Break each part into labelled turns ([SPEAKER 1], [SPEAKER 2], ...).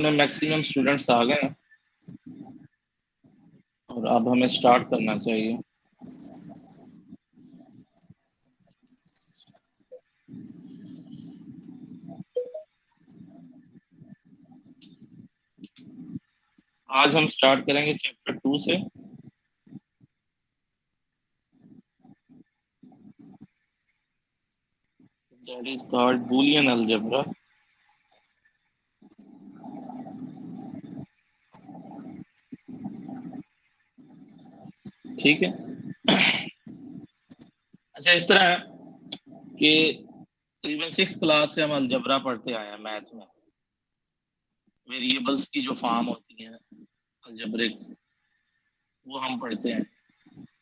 [SPEAKER 1] Maximum students आ गए हैं और अब हमें स्टार्ट करना चाहिए। आज हम स्टार्ट करेंगे चैप्टर 2 से। That is called Boolean algebra. ठीक है। अच्छा, इस तरह है कि इवन 6 क्लास से हम अलजेब्रा पढ़ते आए हैं मैथ में। वेरिएबल्स की जो फॉर्म होती है अलजेब्रिक, वो हम पढ़ते हैं।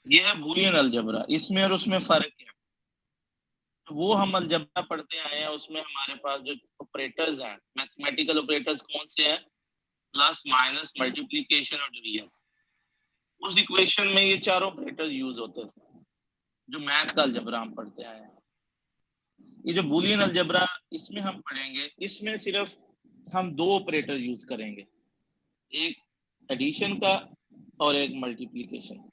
[SPEAKER 1] ये है बूलियन अलजेब्रा। इसमें और उसमें फर्क है। वो हम अलजेब्रा पढ़ते आए हैं, उसमें हमारे पास जो ऑपरेटर्स हैं, मैथमेटिकल ऑपरेटर्स कौन से हैं? प्लस, माइनस, मल्टीप्लिकेशन और डिवीजन। उस इक्वेशन में ये चारों ऑपरेटर यूज होते थे जो मैथ का अलजेब्रा हम पढ़ते आए हैं। ये जो बूलियन अलजेब्रा इसमें हम पढ़ेंगे, इसमें सिर्फ हम दो ऑपरेटर यूज करेंगे, एक एडिशन का और एक मल्टीप्लिकेशन।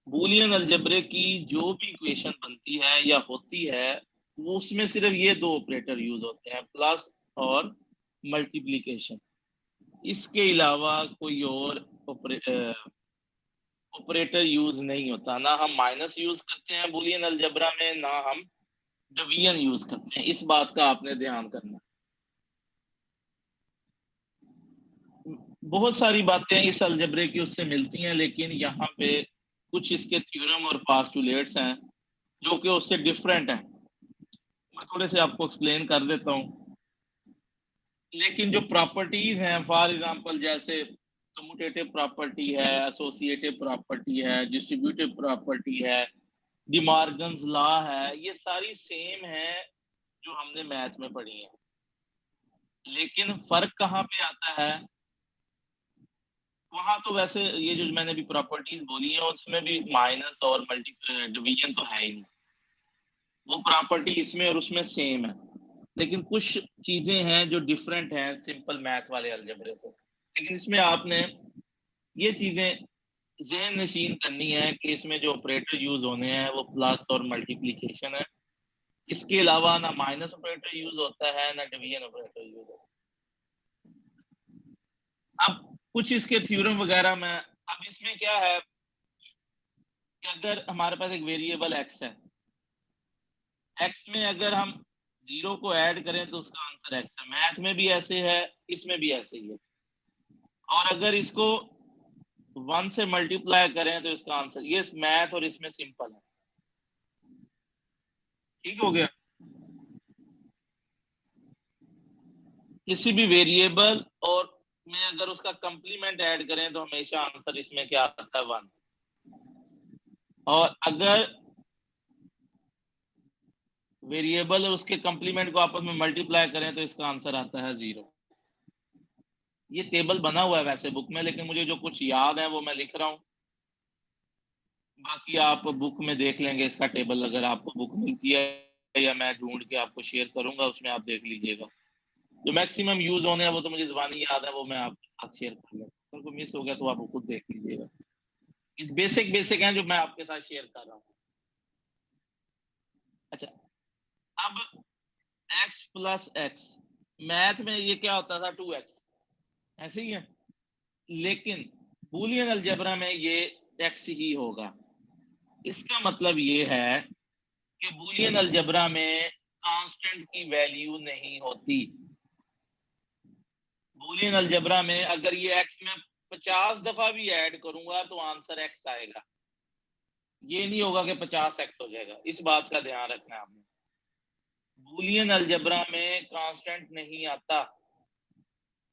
[SPEAKER 1] बूलियन अलजेब्रे की जो भी इक्वेशन बनती है या होती है, वो उसमें सिर्फ ये दो ऑपरेटर यूज होते हैं, प्लस और मल्टीप्लिकेशन। इसके अलावा कोई और ऑपरेटर यूज नहीं होता। ना हम माइनस यूज करते हैं बूलियन अलजेब्रा में, ना हम डिवीजन यूज करते हैं। इस बात का आपने ध्यान करना। बहुत सारी बातें इस अलजेब्रे की उससे मिलती हैं, लेकिन यहाँ पे कुछ इसके थ्योरम और पास्टुलेट्स हैं जो कि उससे डिफरेंट हैं। मैं थोड़े से आपको एक्सप्लेन कर देता हूँ। लेकिन जो प्रॉपर्टीज हैं, फॉर एग्जांपल जैसे कम्यूटेटिव प्रॉपर्टी है, एसोसिएटिव प्रॉपर्टी है, डिस्ट्रीब्यूटिव प्रॉपर्टी है, डिमॉर्गन्स लॉ है, ये सारी सेम है जो हमने मैथ में पढ़ी है। लेकिन फर्क कहाँ पे आता है? वहां तो वैसे ये जो मैंने भी प्रॉपर्टीज बोली है, उसमें भी माइनस और मल्टी डिवीजन तो है ही नहीं। वो प्रॉपर्टी इसमें और उसमें सेम है। लेकिन कुछ चीजें हैं जो डिफरेंट हैं सिंपल मैथ वाले अलजेब्रे से। लेकिन इसमें आपने ये चीजें ज़हन नशीन करनी है कि इसमें जो ऑपरेटर यूज होने हैं वो प्लस और मल्टीप्लिकेशन है। इसके अलावा ना माइनस ऑपरेटर यूज होता है, ना डिवीजन ऑपरेटर यूज होता है। अब कुछ इसके थ्योरम वगैरह में, अब इसमें क्या है कि अगर हमारे पास एक वेरिएबल एक्स है, एक्स में अगर हम जीरो को ऐड करें तो उसका आंसर एक्स है। मैथ में भी ऐसे है, इसमें भी ऐसे ही है। और अगर इसको वन से मल्टीप्लाई करें तो इसका आंसर, ये मैथ और इसमें सिंपल है। ठीक हो गया। किसी भी वेरिएबल और में अगर उसका कंप्लीमेंट ऐड करें तो हमेशा आंसर इसमें क्या आता है? वन। और अगर वेरिएबल और उसके कंप्लीमेंट को आपस में मल्टीप्लाई करें तो इसका आंसर आता है जीरो। ये टेबल बना हुआ है वैसे बुक में, लेकिन मुझे जो कुछ याद है वो मैं लिख रहा हूँ। बाकी आप बुक में देख लेंगे इसका टेबल, अगर आपको बुक मिलती है या मैं ढूंढ के आपको शेयर करूंगा, उसमें आप देख लीजिएगा। जो मैक्सिमम यूज होने हैं वो तो मुझे जुबानी याद है, वो मैं आपके साथ शेयर कर लूंगा। उनको मिस हो गया तो आप खुद देख लीजिएगा। बेसिक बेसिक हैं जो मैं आपके साथ शेयर कर रहा हूँ। अच्छा, अब x प्लस एक्स, मैथ में ये क्या होता था? 2x, ऐसे ही है। लेकिन बूलियन अलजेब्रा में ये x ही होगा। इसका मतलब ये है कि बूलियन अलजेब्रा में कांस्टेंट की वैल्यू नहीं होती। बूलियन अलजेब्रा में अगर ये x में 50 दफा भी ऐड करूंगा तो आंसर x आएगा। ये नहीं होगा कि 50x हो जाएगा। इस बात का ध्यान रखना है आपने। बूलियन अलजेब्रा में कांस्टेंट नहीं आता।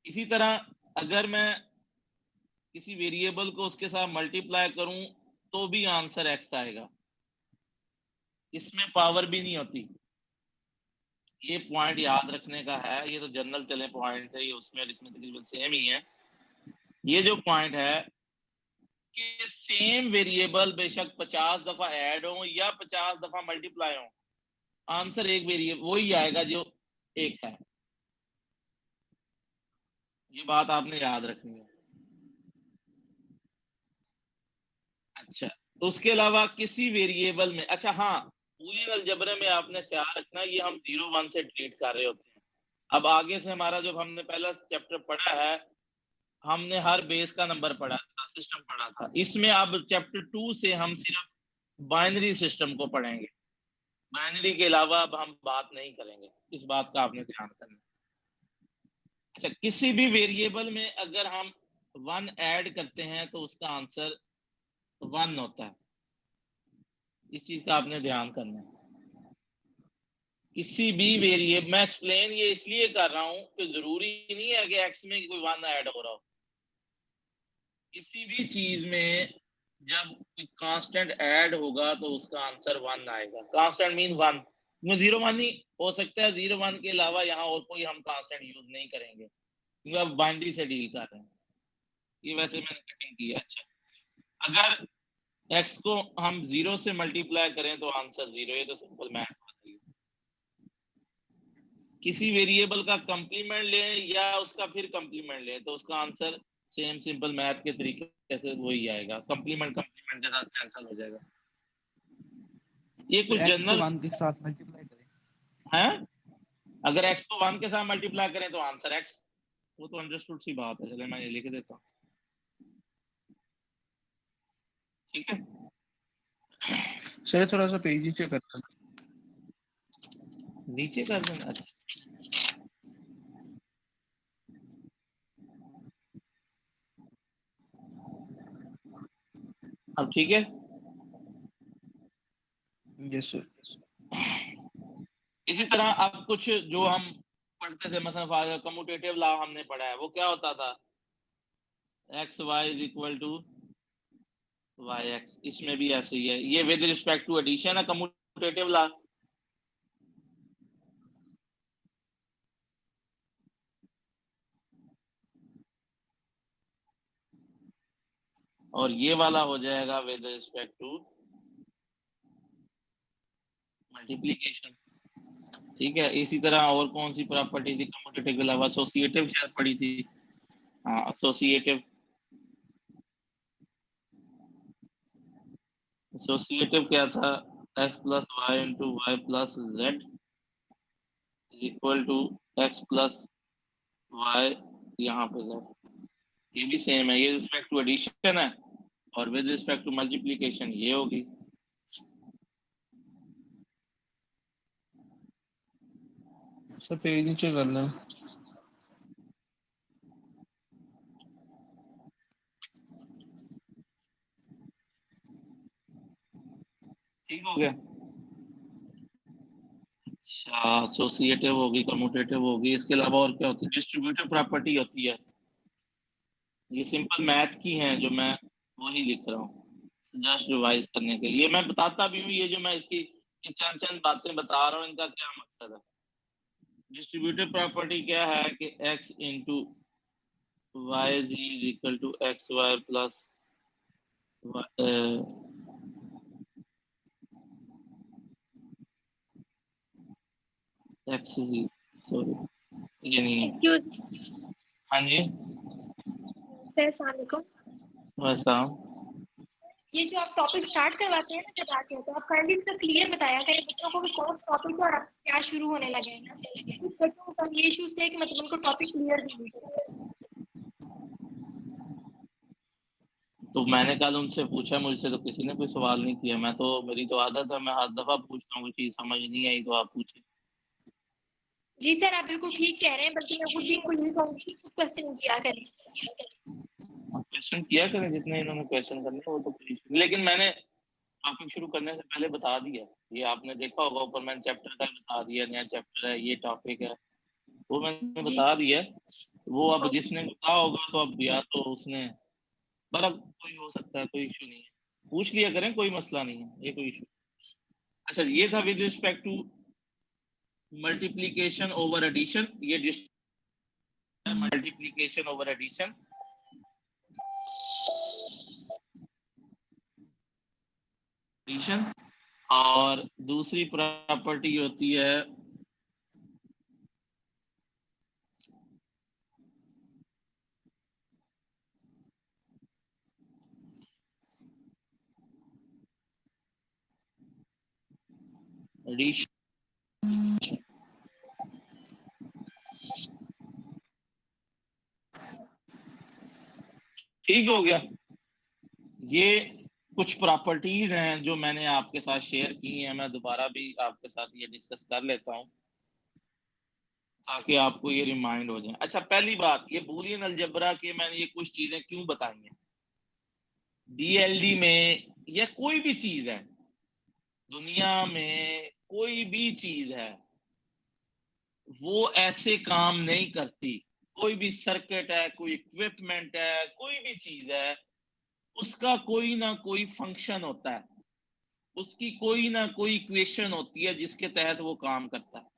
[SPEAKER 1] इसी तरह अगर मैं किसी वेरिएबल को उसके साथ मल्टीप्लाई करूं तो भी आंसर एक्स आएगा। इसमें पावर भी नहीं होती। ये पॉइंट याद रखने का है। ये तो जनरल चले पॉइंट है, ये उसमें और इसमें तकरीबन सेम ही है। ये जो पॉइंट है कि सेम वेरिएबल बेशक 50 दफा ऐड हो या 50 दफा मल्टीप्लाई हो, आंसर एक वेरिएबल वही आएगा जो एक है। ये बात आपने याद रखनी है। अच्छा, तो उसके अलावा किसी वेरिएबल में, अच्छा हाँ, पूरे अलजबरे में आपने ख्याल रखना ये हम 0 1 से ट्रीट कर रहे होते हैं। अब आगे से हमारा जो हमने पहला चैप्टर पढ़ा है, हमने हर बेस का नंबर पढ़ा था, सिस्टम पढ़ा था। इसमें अब चैप्टर 2 से हम सिर्फ बाइनरी सिस्टम को पढ़ेंगे, बाइनरी के अलावा अब हम बात नहीं करेंगे। इस बात का आपने ध्यान करना। अच्छा, किसी भी वेरिएबल में अगर हम 1 ऐड करते हैं तो उसका आंसर 1 होता है। इस चीज का आपने ध्यान करना है। किसी भी वेरिएबल, मैं एक्सप्लेन ये इसलिए कर रहा हूं कि जरूरी नहीं है कि एक्स में कोई 1 ऐड हो रहा हो। किसी भी चीज में जब कांस्टेंट ऐड होगा तो उसका आंसर 1 आएगा। कांस्टेंट मीन 1, 0 1 ही हो सकता है। 0 1 के अलावा यहाँ और कोई हम कांस्टेंट यूज नहीं करेंगे क्योंकि अब बाइनरी से डील कर रहे हैं। ये वैसे मैंने कटिंग की है। अच्छा, अगर x को हम 0 से मल्टीप्लाई करें तो आंसर 0। ये तो सिंपल मैथ बात है। किसी वेरिएबल का कंप्लीमेंट लें या उसका फिर कंप्लीमेंट लें तो उसका आंसर सेम सिंपल मैथ के तरीके से वही आएगा। कंप्लीमेंट कंप्लीमेंट के साथ कैंसिल हो जाएगा। ये कुछ
[SPEAKER 2] x को
[SPEAKER 1] जनरल
[SPEAKER 2] 1 के साथ मल्टीप्लाई करें।
[SPEAKER 1] है। अगर x को 1 के साथ मल्टीप्लाई करें तो आंसर x। वो तो अंडरस्टूड सी बात है। चलिए मैं ये लिख देता हूँ, ठीक है।
[SPEAKER 3] सर थोड़ा सा पेज नीचे करना।
[SPEAKER 1] नीचे कर देना। अच्छा, अब ठीक है।
[SPEAKER 2] Yes sir.
[SPEAKER 1] इसी तरह अब कुछ जो हम पढ़ते थे, मतलब कम्यूटेटिव लॉ हमने पढ़ा है, वो क्या होता था, X Y is equal to Y X. इसमें भी ऐसे ही है, ये विद रिस्पेक्ट टू एडिशन है कम्यूटेटिव लॉ। और ये वाला हो जाएगा विद रिस्पेक्ट टू मल्टीप्लीकेशन। ठीक है। इसी तरह और कौन सी प्रॉपर्टी थी कम्यूटेटिव के अलावा, एसोसिएटिव शायद पढ़ी थी। हाँ, एसोसिएटिव। एसोसिएटिव क्या था, X plus Y into Y plus Z equal to X plus Y यहाँ पे जेड। ये भी सेम है, ये रिस्पेक्ट टू एडिशन है और विद रिस्पेक्ट टू मल्टीप्लीकेशन ये होगी।
[SPEAKER 3] सर पेज नीचे करना।
[SPEAKER 1] ठीक हो गया। अच्छा, एसोसिएटिव होगी, कम्यूटेटिव होगी, इसके अलावा और क्या होती है, डिस्ट्रीब्यूटिव प्रॉपर्टी होती है। ये सिंपल मैथ की हैं जो मैं वही लिख रहा हूँ जस्ट रिवाइज करने के लिए। मैं बताता भी हूँ ये जो मैं इसकी ये चंद चंद बातें बता रहा हूँ इनका क्या मकसद है। डिस्ट्रीब्यूटिव प्रॉपर्टी क्या है कि x into Y is equal to X Y plus X जी, सॉरी ये नहीं है।
[SPEAKER 4] एक्सक्यूज
[SPEAKER 1] हाँ जी,
[SPEAKER 4] सर, अस्सलाम वालेकुम।
[SPEAKER 1] वैसा
[SPEAKER 4] ये जो आप टॉपिक स्टार्ट करवाते हैं ना जब आते हैं तो आप काइंडली इसका क्लियर बताया करें बच्चों को कि कौन सा टॉपिक है और अब क्या शुरू होने लगे हैं। कुछ बच्चों का ये इश्यूज थे कि मतलब उनको टॉपिक क्लियर नहीं है।
[SPEAKER 1] तो मैंने कल उनसे पूछा, मुझसे तो किसी ने कोई सवाल नहीं किया। मैं तो, मेरी तो आदत है, मैं हर दफा पूछता हूँ, कोई चीज समझ नहीं आई तो आप पूछे।
[SPEAKER 4] जी सर, आप बिल्कुल ठीक कह रहे हैं, बल्कि मैं खुद भी इनको यही कहूँगी कि क्वेश्चन किया करें।
[SPEAKER 1] क्वेश्चन किया करें जितने इन्होंने क्वेश्चन करने, वो तो कोई issue नहीं। लेकिन मैंने टॉपिक शुरू करने से पहले बता दिया, ये आपने देखा होगा ऊपर मैंने चैप्टर का बता दिया, नया चैप्टर है, ये टॉपिक है, वो मैंने
[SPEAKER 4] जी
[SPEAKER 1] बता दिया। वो अब
[SPEAKER 4] ओके।
[SPEAKER 1] जिसने कहा होगा तो अब या तो उसने, पर अब कोई हो सकता है, कोई इशू नहीं है, पूछ लिया करें, कोई मसला नहीं है, ये कोई इशू। अच्छा, ये था with respect to multiplication over addition. ये मल्टीप्लीकेशन ओवर एडिशन। एडिशन और दूसरी प्रॉपर्टी होती है रीश ठीक हो गया। ये कुछ प्रॉपर्टीज हैं जो मैंने आपके साथ शेयर की हैं, मैं दोबारा भी आपके साथ ये डिस्कस कर लेता हूं ताकि आपको ये रिमाइंड हो जाए। अच्छा, पहली बात, ये बूलियन अलजेब्रा के मैंने ये कुछ चीजें क्यों बताई हैं। डीएलडी में या कोई भी चीज है दुनिया में, कोई भी चीज है वो ऐसे काम नहीं करती। कोई भी सर्किट है, कोई इक्विपमेंट है, कोई भी चीज है, उसका कोई ना कोई फंक्शन होता है, उसकी कोई ना कोई इक्वेशन होती है जिसके तहत वो काम करता है।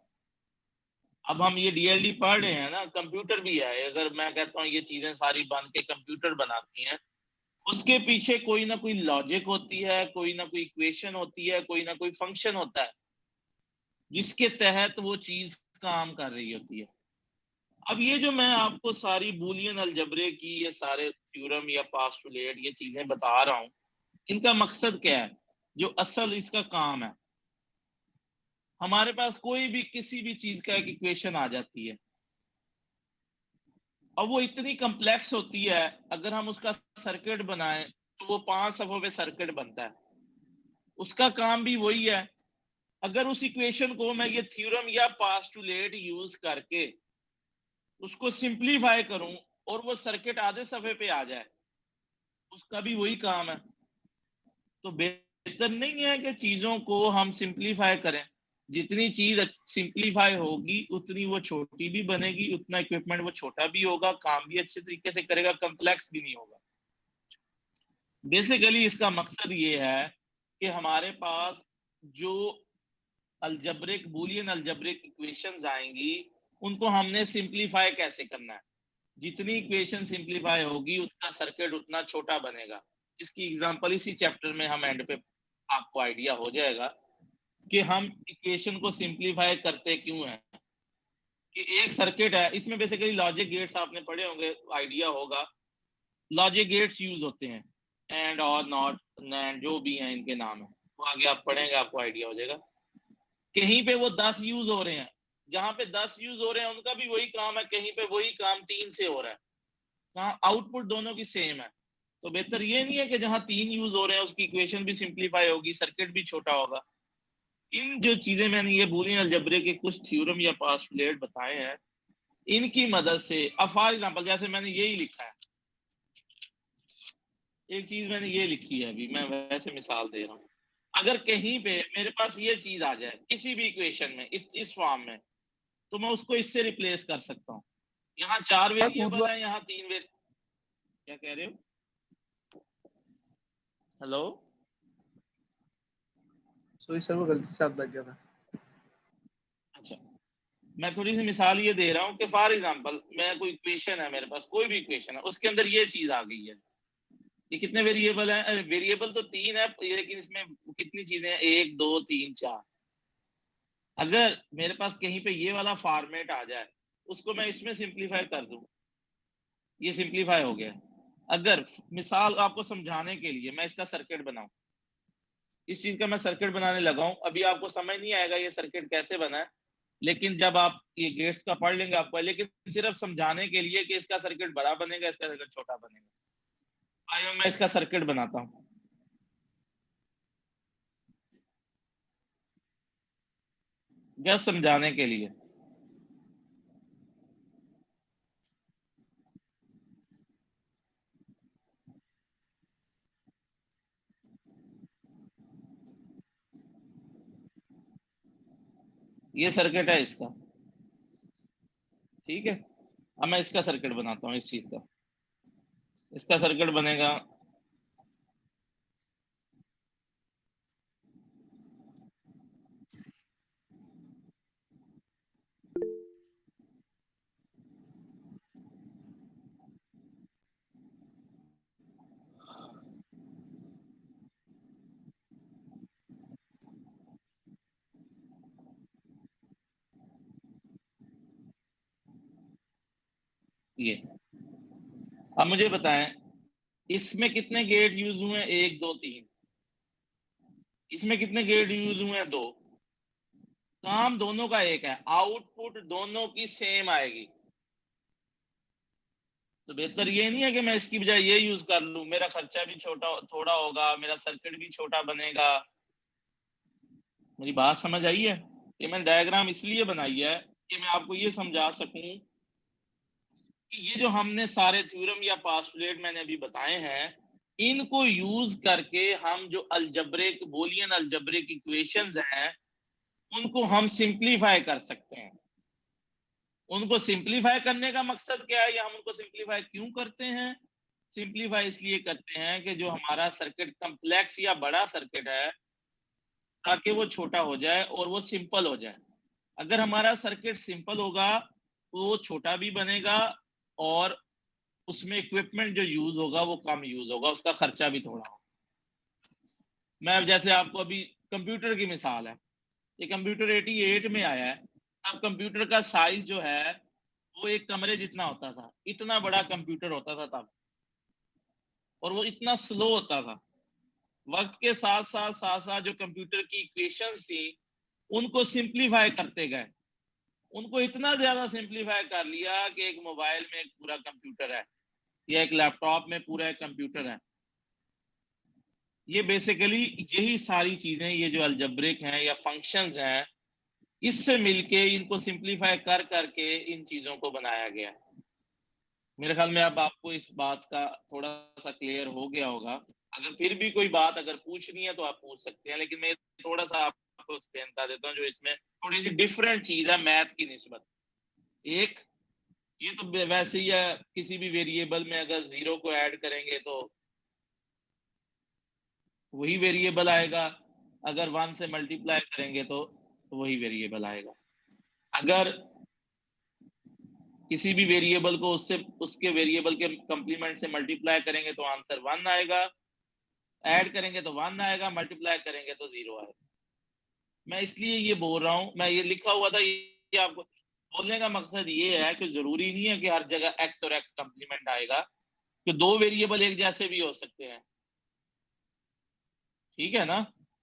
[SPEAKER 1] अब हम ये डीएलडी पढ़ रहे हैं ना, कंप्यूटर भी है। अगर मैं कहता हूँ ये चीजें सारी बन के कंप्यूटर बनाती हैं, उसके पीछे कोई ना कोई लॉजिक होती है, कोई ना कोई इक्वेशन होती है, कोई ना कोई फंक्शन होता है जिसके तहत वो चीज काम कर रही होती है। अब ये जो मैं आपको सारी बूलियन अलजबरे की ये सारे थ्योरम या पोस्टुलेट ये चीजें बता रहा हूं, इनका मकसद क्या है, जो असल इसका काम है। हमारे पास कोई भी किसी भी चीज का एक इक्वेशन आ जाती है और वो इतनी कम्प्लेक्स होती है, अगर हम उसका सर्किट बनाएं तो वो 5 सफों पे सर्किट बनता है। उसका काम भी वही है। अगर उस इक्वेशन को मैं ये थ्योरम या पोस्टुलेट यूज करके उसको सिंप्लीफाई करूं और वो सर्किट आधे सफे पे आ जाए, उसका भी वही काम है। तो बेहतर नहीं है कि चीजों को हम सिंप्लीफाई करें। जितनी चीज सिंप्लीफाई होगी उतनी वो छोटी भी बनेगी, उतना इक्विपमेंट वो छोटा भी होगा, काम भी अच्छे तरीके से करेगा, कम्प्लेक्स भी नहीं होगा। बेसिकली इसका मकसद ये है कि हमारे पास जो अलजब्रिक बूलियन अलजब्रिक इक्वेशंस आएंगी उनको हमने सिंप्लीफाई कैसे करना है। जितनी इक्वेशन सिंप्लीफाई होगी उसका सर्किट उतना छोटा बनेगा। इसकी एग्जांपल इसी चैप्टर में हम एंड पे आपको आइडिया हो जाएगा कि हम इक्वेशन को सिंप्लीफाई करते क्यों हैं। कि एक सर्किट है, इसमें बेसिकली लॉजिक गेट्स आपने पढ़े होंगे, आइडिया होगा। लॉजिक गेट्स यूज होते हैं, एंड और नॉट एंड जो भी हैं इनके नाम है, वो आगे आप पढ़ेंगे आपको आइडिया हो जाएगा। कहीं पे वो 10 यूज हो रहे हैं, जहां पे 10 यूज हो रहे हैं उनका भी वही काम है, कहीं पे वही काम 3 से हो रहा है, कहाँ आउटपुट दोनों की सेम है। तो बेहतर ये नहीं है कि जहां 3 यूज हो रहे हैं उसकी इक्वेशन भी सिंप्लीफाई होगी, सर्किट भी छोटा होगा। इन जो चीजें मैंने ये बूलियन अलजेब्रे के कुछ थ्योरम या पोस्टुलेट बताए हैं, इनकी मदद से, अब फॉर एग्जांपल जैसे मैंने यही लिखा है, एक चीज मैंने ये लिखी है, अभी मैं वैसे मिसाल दे रहा हूँ। अगर कहीं पे मेरे पास ये चीज आ जाए किसी भी इक्वेशन में इस फॉर्म में, तो मैं उसको इससे रिप्लेस कर सकता हूँ। यहाँ 4 वेरिएबल है, यहाँ 3 क्या कह रहे हो? हेलो,
[SPEAKER 3] सॉरी सर, वो गलती से हाथ लग गया था।
[SPEAKER 1] अच्छा, मैं थोड़ी सी मिसाल ये दे रहा हूँ कि फॉर एग्जांपल मैं कोई इक्वेशन है मेरे पास, कोई भी इक्वेशन है, उसके अंदर ये चीज आ गई है। ये कितने वेरिएबल है? वेरिएबल तो 3 है, लेकिन इसमें कितनी चीजें हैं? 1 2 3 4। अगर मेरे पास कहीं पे ये वाला फॉर्मेट आ जाए, उसको मैं इसमें सिंप्लीफाई कर दूं, ये सिंप्लीफाई हो गया। अगर मिसाल आपको समझाने के लिए मैं इसका सर्किट बनाऊं, इस चीज का मैं सर्किट बनाने लगा हूं, अभी आपको समझ नहीं आएगा ये सर्किट कैसे बना है, लेकिन जब आप ये गेट्स का पढ़ लेंगे आपको, लेकिन सिर्फ समझाने के लिए कि इसका सर्किट बड़ा बनेगा, इसका सर्किट छोटा बनेगा। आइए मैं इसका सर्किट बनाता हूं, जस्ट समझाने के लिए। ये सर्किट है इसका, ठीक है। अब मैं इसका सर्किट बनाता हूँ, इस चीज का, इसका सर्किट बनेगा। ये अब मुझे बताएं इसमें कितने गेट यूज हुए हैं? 1 2 3। इसमें कितने गेट यूज हुए हैं? 2। काम दोनों का एक है, आउटपुट दोनों की सेम आएगी। तो बेहतर ये नहीं है कि मैं इसकी बजाय ये यूज कर लूं, मेरा खर्चा भी छोटा थोड़ा होगा, मेरा सर्किट भी छोटा बनेगा। मेरी बात समझ आई है? ये मैंने डायग्राम इसलिए बनाई है कि मैं आपको ये समझा सकूं कि ये जो हमने सारे थ्योरम या पोस्टुलेट मैंने अभी बताए हैं, इनको यूज करके हम जो अलजेब्रिक बूलियन अलजेब्रिक इक्वेशंस हैं उनको हम सिंप्लीफाई कर सकते हैं। उनको सिंप्लीफाई करने का मकसद क्या है या हम उनको सिंप्लीफाई क्यों करते हैं? सिंप्लीफाई इसलिए करते हैं कि जो हमारा सर्किट कम्प्लेक्स या बड़ा सर्किट है ताकि वो छोटा हो जाए और वो सिंपल हो जाए। अगर हमारा सर्किट सिंपल होगा तो वो छोटा भी बनेगा और उसमें इक्विपमेंट जो यूज होगा वो कम यूज होगा, उसका खर्चा भी थोड़ा होगा। मैं जैसे आपको अभी कंप्यूटर की मिसाल है, ये कंप्यूटर 88 में आया है, अब कंप्यूटर का साइज जो है वो एक कमरे जितना होता था, इतना बड़ा कंप्यूटर होता था तब, और वो इतना स्लो होता था। वक्त के साथ साथ जो कंप्यूटर की इक्वेशंस थी उनको सिंप्लीफाई करते गए, उनको इतना ज्यादा सिंप्लीफाई कर लिया कि एक मोबाइल में एक पूरा कंप्यूटर है या एक लैपटॉप में पूरा एक कंप्यूटर है। ये बेसिकली यही सारी चीजें, ये जो अलजेब्रिक हैं या फंक्शंस हैं, इससे मिलके इनको सिंप्लीफाई कर करके इन चीजों को बनाया गया। मेरे ख्याल में अब आपको इस बात का थोड़ा सा क्लियर हो गया होगा। अगर फिर भी कोई बात अगर पूछनी है तो आप पूछ सकते हैं, लेकिन मैं थोड़ा सा आपको एक्सप्लेन कर देता हूँ जो इसमें थोड़ी सी डिफरेंट चीज है मैथ की निस्बत। एक, ये तो वैसे ही है, किसी भी वेरिएबल में अगर 0 को ऐड करेंगे तो वही वेरिएबल आएगा, अगर 1 से मल्टीप्लाई करेंगे तो वही वेरिएबल आएगा। अगर किसी भी वेरिएबल को उससे उसके वेरिएबल के कंप्लीमेंट से मल्टीप्लाई करेंगे तो आंसर 1 आएगा, ऐड करेंगे तो 1 आएगा, मल्टीप्लाई करेंगे तो 0 आएगा। मैं इसलिए ये बोल रहा हूं, मैं ये लिखा हुआ था, ये आपको बोलने का मकसद ये है कि जरूरी नहीं है कि हर जगह एक्स और एक्स कंप्लीमेंट आएगा, कि दो वेरिएबल एक जैसे भी हो सकते हैं। ठीक है ना?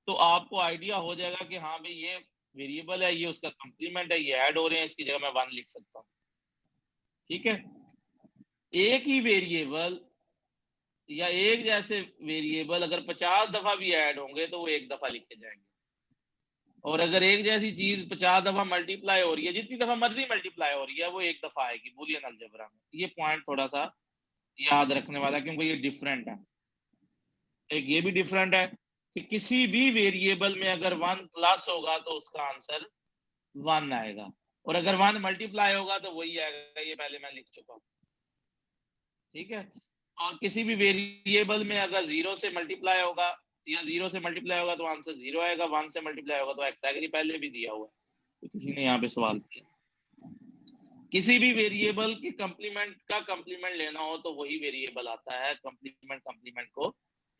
[SPEAKER 1] तो आपको आइडिया हो जाएगा कि हाँ भाई ये वेरिएबल है, ये उसका कंप्लीमेंट है, ये ऐड हो रहे हैं, इसकी जगह मैं 1 लिख सकता हूँ। ठीक है? एक ही वेरिएबल या एक जैसे वेरिएबल अगर 50 दफा भी ऐड होंगे तो वो एक दफा लिखे जाएंगे, और अगर एक जैसी चीज 50 दफा मल्टीप्लाई हो रही है, जितनी दफा मर्जी मल्टीप्लाई हो रही है, वो एक दफा आएगी बूलियन अलजेब्रा में। ये पॉइंट थोड़ा सा याद रखने वाला, क्योंकि ये डिफरेंट है। एक ये भी डिफरेंट है कि किसी भी वेरिएबल में अगर 1 प्लस होगा तो उसका आंसर 1 आएगा, और अगर 1 मल्टीप्लाई होगा तो वही आएगा, ये पहले मैं लिख चुका हूँ। ठीक है? और किसी भी वेरिएबल में अगर 0 से मल्टीप्लाई होगा या 0 से मल्टीप्लाई होगा तो आंसर 0 आएगा, 1 से मल्टीप्लाई होगा तो एक्स आएगा। ये पहले भी दिया हुआ है, तो किसी ने यहाँ पे सवाल किया। किसी भी वेरिएबल के कंप्लीमेंट का कंप्लीमेंट लेना हो तो वही वेरिएबल आता है, कंप्लीमेंट कंप्लीमेंट को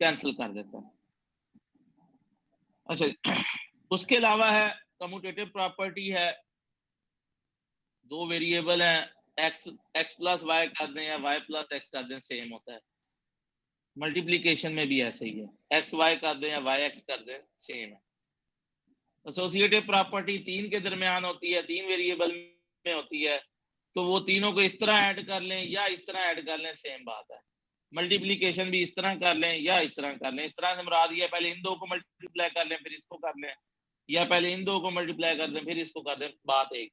[SPEAKER 1] कैंसिल कर देता है। अच्छा, उसके अलावा है कम्यूटेटिव प्रॉपर्टी है, दो वेरिएबल हैं, एक्स प्लस वाई कर दें या वाई प्लस एक्स कर दें, सेम होता है। मल्टीप्लीकेशन में भी ऐसे ही है, एक्स वाई कर दें या वाई एक्स कर दें, सेम है। एसोसिएटिव प्रॉपर्टी 3 के दरमियान होती है, 3 वेरिएबल में होती है, तो वो तीनों को इस तरह ऐड कर लें या इस तरह ऐड कर लें, सेम बात है। मल्टीप्लीकेशन भी इस तरह कर लें या इस तरह कर लें। इस तरह से मुराद ये पहले इन दो को मल्टीप्लाई कर लें फिर इसको कर लें, या पहले इन दो को मल्टीप्लाई कर दें फिर इसको कर दें, बात एक।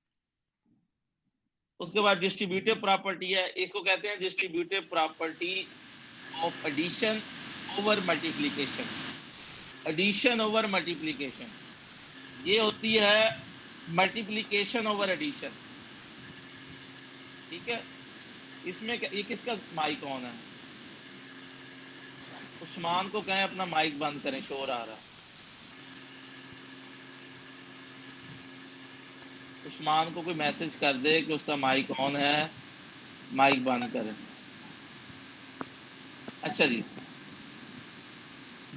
[SPEAKER 1] उसके बाद डिस्ट्रीब्यूटिव प्रॉपर्टी है, इसको कहते हैं distributive property of addition over multiplication. Addition over multiplication ये होती है मल्टीप्लीकेशन ओवर एडिशन। ठीक है? इसमें ये किसका माइक ऑन है? उस्मान को कहें अपना माइक बंद करें, शोर आ रहा है। उस्मान को कोई मैसेज कर दे कि उसका माइक ऑन है, माइक बंद करें। अच्छा जी,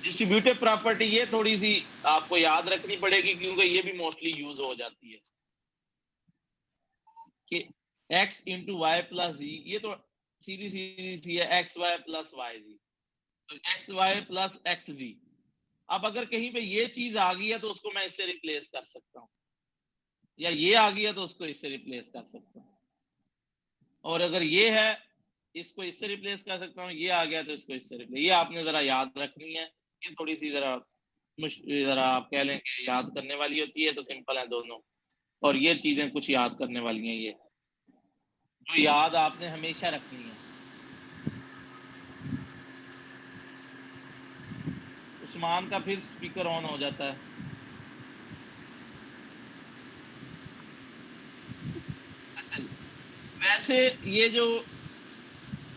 [SPEAKER 1] डिस्ट्रीब्यूटिव प्रॉपर्टी ये थोड़ी सी आपको याद रखनी पड़ेगी, क्योंकि ये भी मोस्टली यूज हो जाती है कि x इंटू वाई प्लस जी, ये तो सीधी सीधी सी है, एक्स वाई प्लस वाई जी, तो एक्स वाई प्लस एक्स जी। अब अगर कहीं पे ये चीज आ गई है तो उसको मैं इससे रिप्लेस कर सकता हूँ। या ये आ गया तो उसको इससे रिप्लेस कर सकता हूँ, और अगर ये है इसको इससे रिप्लेस कर सकता हूँ, ये आ गया तो इसको इससे रिप्लेस। ये आपने जरा याद रखनी है, ये थोड़ी सी जरा आप कह लें कि याद करने वाली होती है, तो सिंपल है दोनों, और ये चीजें कुछ याद करने वाली हैं, ये जो याद आपने हमेशा रखनी है। उस्मान का फिर स्पीकर ऑन हो जाता है। अच्छा, वैसे ये जो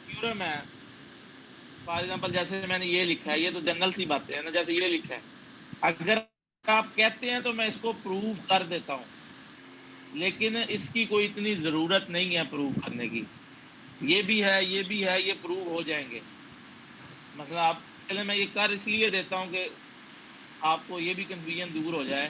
[SPEAKER 1] थ्योरम है, फॉर एग्जांपल जैसे मैंने ये लिखा है, ये तो जनरल सी बातें है ना, जैसे ये लिखा है, अगर आप कहते हैं तो मैं इसको प्रूव कर देता हूँ, लेकिन इसकी कोई इतनी जरूरत नहीं है प्रूव करने की। ये भी है, ये भी है, ये प्रूव हो जाएंगे। मतलब आप पहले मैं ये कर इसलिए देता हूँ कि आपको ये भी कंफ्यूजन दूर हो जाए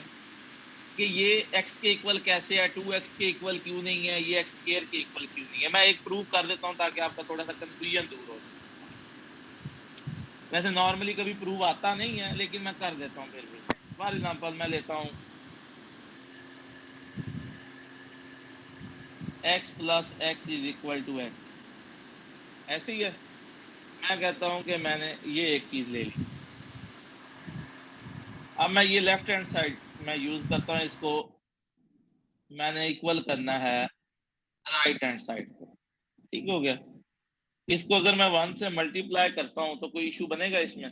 [SPEAKER 1] कि ये x के इक्वल कैसे है, 2x के इक्वल क्यों नहीं है, ये x स्क्वायर के इक्वल क्यों नहीं है। मैं एक प्रूव कर देता हूँ ताकि आपका थोड़ा सा कंफ्यूजन दूर हो। वैसे नॉर्मली कभी प्रूव आता नहीं है, लेकिन मैं कर देता हूँ फिर भी। फॉर एग्जांपल मैं लेता हूँ x plus x is equal to x, ऐसे ही है। मैं कहता हूँ कि मैंने ये एक चीज ले ली, अब मैं ये लेफ्ट हैंड साइड मैं यूज करता हूँ, इसको मैंने इक्वल करना है राइट हैंड साइड को। ठीक हो गया। इसको अगर मैं 1 से मल्टीप्लाई करता हूं तो कोई इशू बनेगा इसमें?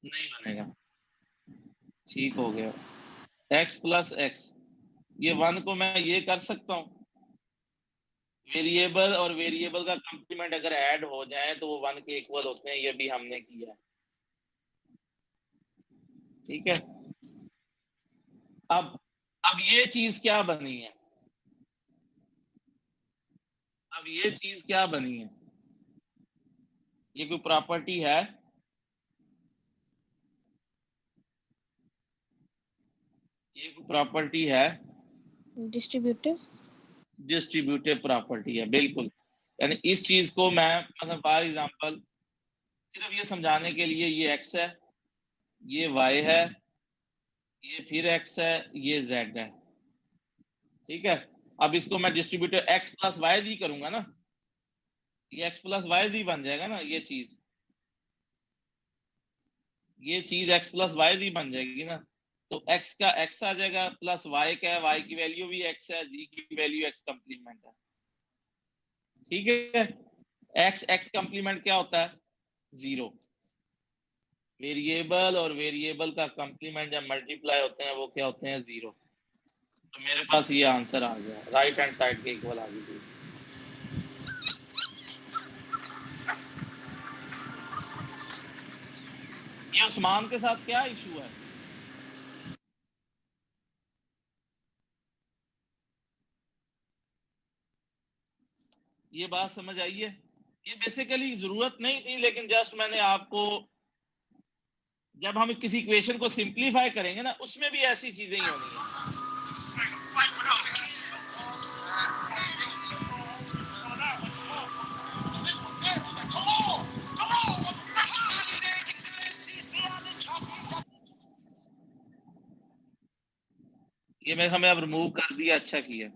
[SPEAKER 1] नहीं बनेगा। ठीक हो गया। x प्लस एक्स, ये 1 को मैं ये कर सकता हूँ, वेरिएबल और वेरिएबल का कंप्लीमेंट अगर ऐड हो जाए तो वो 1 के इक्वल होते हैं, ये भी हमने किया। ठीक है। अब ये चीज क्या बनी है, अब ये चीज क्या बनी है, ये कोई प्रॉपर्टी है? ये कोई प्रॉपर्टी है? डिस्ट्रीब्यूटिव प्रॉपर्टी है, बिल्कुल। यानी इस चीज को मैं मतलब फॉर एग्जांपल सिर्फ ये समझाने के लिए, ये x है, ये y है, ये फिर x है, ये z है। ठीक है। अब इसको मैं डिस्ट्रीब्यूटिव x प्लस वाई जी करूंगा ना, ये x प्लस वाई जी बन जाएगा ना, ये चीज x प्लस वाई जी बन जाएगी ना। तो x का x आ जाएगा, प्लस y का है, y की वैल्यू भी x है, g की वैल्यू x कंप्लीमेंट है। ठीक है। x कंप्लीमेंट क्या होता है? 0। वेरिएबल और वेरिएबल का कंप्लीमेंट जब मल्टीप्लाई होते हैं वो क्या होते हैं? 0। तो मेरे पास ये आंसर आ गया, राइट हैंड साइड के इक्वल आ गई। ये उस्मान के साथ क्या इशू है? ये बात समझ आई है? ये बेसिकली जरूरत नहीं थी, लेकिन जस्ट मैंने आपको, जब हम किसी इक्वेशन को सिंप्लीफाई करेंगे ना, उसमें भी ऐसी चीजें ही होनी है। ये मैं हमें अब रिमूव कर दिया, अच्छा किया।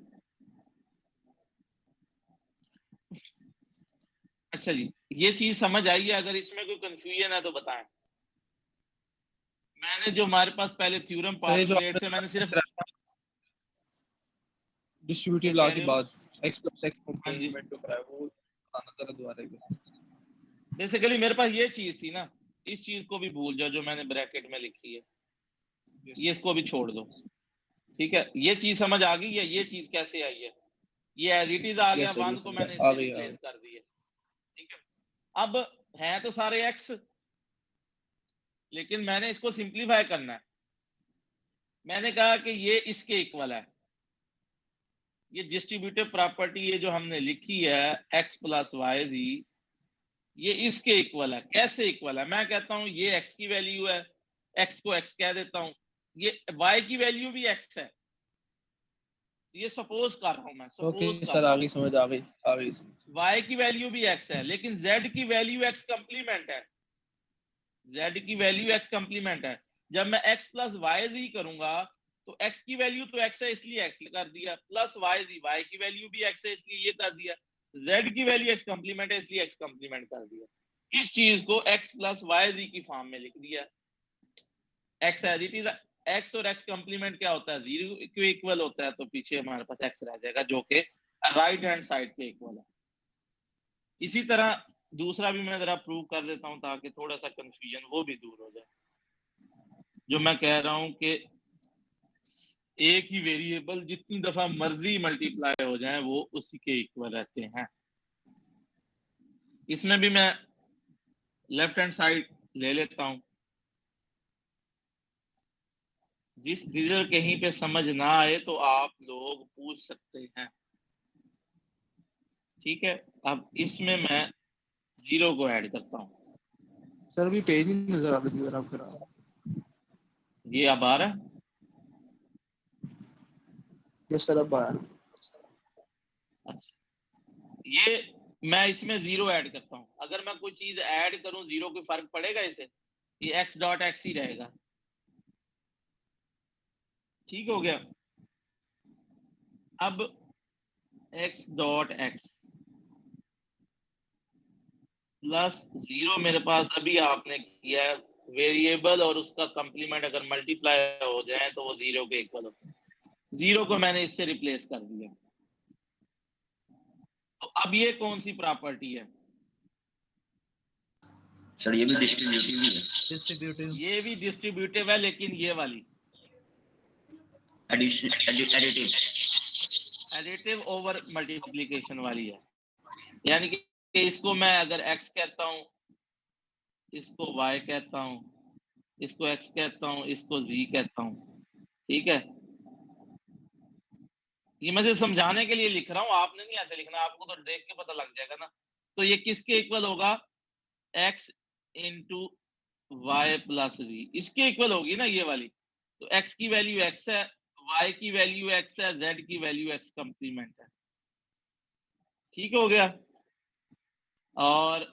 [SPEAKER 1] अच्छा जी, ये चीज समझ आई है? अगर इसमें कोई कंफ्यूजन है तो बताएं। मैंने जो हमारे पास पहले थ्योरम पॉस्टुलेट थे, मैंने सिर्फ
[SPEAKER 3] डिस्ट्रीब्यूटिव लॉ के बाद x प्लस एक्स
[SPEAKER 1] हाँ जी,
[SPEAKER 3] कंप्लीमेंट जो कराया वो बताना जरा दोबारा एक बार।
[SPEAKER 1] बेसिकली मेरे पास ये चीज थी ना, इस चीज को भी भूल जाओ जो मैंने ब्रैकेट में लिखी है, ये इसको भी छोड़ दो। ठीक है, ये चीज समझ आ गई है? ये चीज कैसे आई है? ये एज इट इज आ गया,
[SPEAKER 3] यस सर,
[SPEAKER 1] 1
[SPEAKER 3] ये
[SPEAKER 1] को
[SPEAKER 3] समझा,
[SPEAKER 1] मैंने
[SPEAKER 3] आ
[SPEAKER 1] इससे
[SPEAKER 3] गई
[SPEAKER 1] रिप्लेस कर दिया। ठीक है। अब है तो सारे x, लेकिन मैंने इसको सिंप्लीफाई करना है। मैंने कहा कि ये इसके इक्वल है, ये डिस्ट्रीब्यूटिव प्रॉपर्टी ये जो हमने लिखी है x प्लस वाई जी, ये इसके इक्वल है। कैसे इक्वल है? मैं कहता हूं ये x की वैल्यू है, x को x कह देता हूं, ये y की वैल्यू भी x है। ये सपोज कर रहा हूं मैं,
[SPEAKER 3] ओके
[SPEAKER 1] सपोज कर
[SPEAKER 3] सर,
[SPEAKER 1] रहा
[SPEAKER 3] आ
[SPEAKER 1] हूं।
[SPEAKER 3] गई समझ, आ गई समझ।
[SPEAKER 1] y की वैल्यू भी x है, लेकिन z की वैल्यू x कंप्लीमेंट है, z की वैल्यू x कंप्लीमेंट है। जब मैं x प्लस वाई जी करूंगा तो x की वैल्यू तो x है इसलिए x कर दिया, प्लस y की वैल्यू भी x है इसलिए ये कर दिया, z की वैल्यू x कॉम्प्लीमेंट है इसलिए x कॉम्प्लीमेंट कर दिया। इस चीज को x प्लस वाई जी की फॉर्म में लिख दिया। x as it is, x और x कॉम्प्लीमेंट क्या होता है, 0 के इक्वल होता है, तो पीछे हमारे पास x रह जाएगा जो कि राइट हैंड साइड के इक्वल है। इसी तरह दूसरा भी मैं जरा प्रूव कर देता हूं ताकि थोड़ा सा कंफ्यूजन वो भी दूर हो जाए। जो मैं कह रहा हूं कि एक ही वेरिएबल जितनी दफा मर्जी मल्टीप्लाई हो जाए वो उसी के इक्वल रहते हैं। इसमें भी मैं लेफ्ट हैंड साइड ले लेता हूं। जिस जिधर कहीं पे समझ ना आए तो आप लोग पूछ सकते हैं, ठीक है। अब इसमें मैं 0 को ऐड करता हूं।
[SPEAKER 3] सर अभी पेज ही नहीं नजर आ रहा जिधर आप करा रहे हैं।
[SPEAKER 1] ये अब आ रहा है?
[SPEAKER 3] यस सर अब आ रहा है।
[SPEAKER 1] अच्छा, ये मैं इसमें 0 ऐड करता हूं। अगर मैं कोई चीज ऐड करूं 0 कोई फर्क पड़ेगा इसे? ये x डॉट एक्स ही रहेगा। ठीक हो गया। अब x डॉट एक्स प्लस 0 मेरे पास अभी आपने किया है, वेरिएबल और उसका कंप्लीमेंट अगर मल्टीप्लाई हो जाए तो वो 0 के इक्वल होता है। 0 को मैंने इससे रिप्लेस कर दिया। तो अब ये कौन सी प्रॉपर्टी है?
[SPEAKER 5] सर ये भी डिस्ट्रीब्यूटिव ही है।
[SPEAKER 2] डिस्ट्रीब्यूटिव।
[SPEAKER 1] ये भी डिस्ट्रीब्यूटिव है, लेकिन ये वाली
[SPEAKER 5] एडिटिव
[SPEAKER 1] एडिटिव ओवर मल्टीप्लिकेशन वाली है। यानी कि इसको मैं अगर x कहता हूं, इसको y कहता हूं, इसको x कहता हूं, इसको z कहता हूं, ठीक है। ये मैं सिर्फ समझाने के लिए लिख रहा हूं, आपने नहीं ऐसे लिखना, आपको तो देख के पता लग जाएगा ना। तो ये किसके इक्वल होगा? x इंटू वाई प्लस जी, इसके इक्वल होगी ना ये वाली। तो x की वैल्यू x है, y की वैल्यू x है, z की वैल्यू x कॉम्प्लीमेंट है। ठीक हो गया। और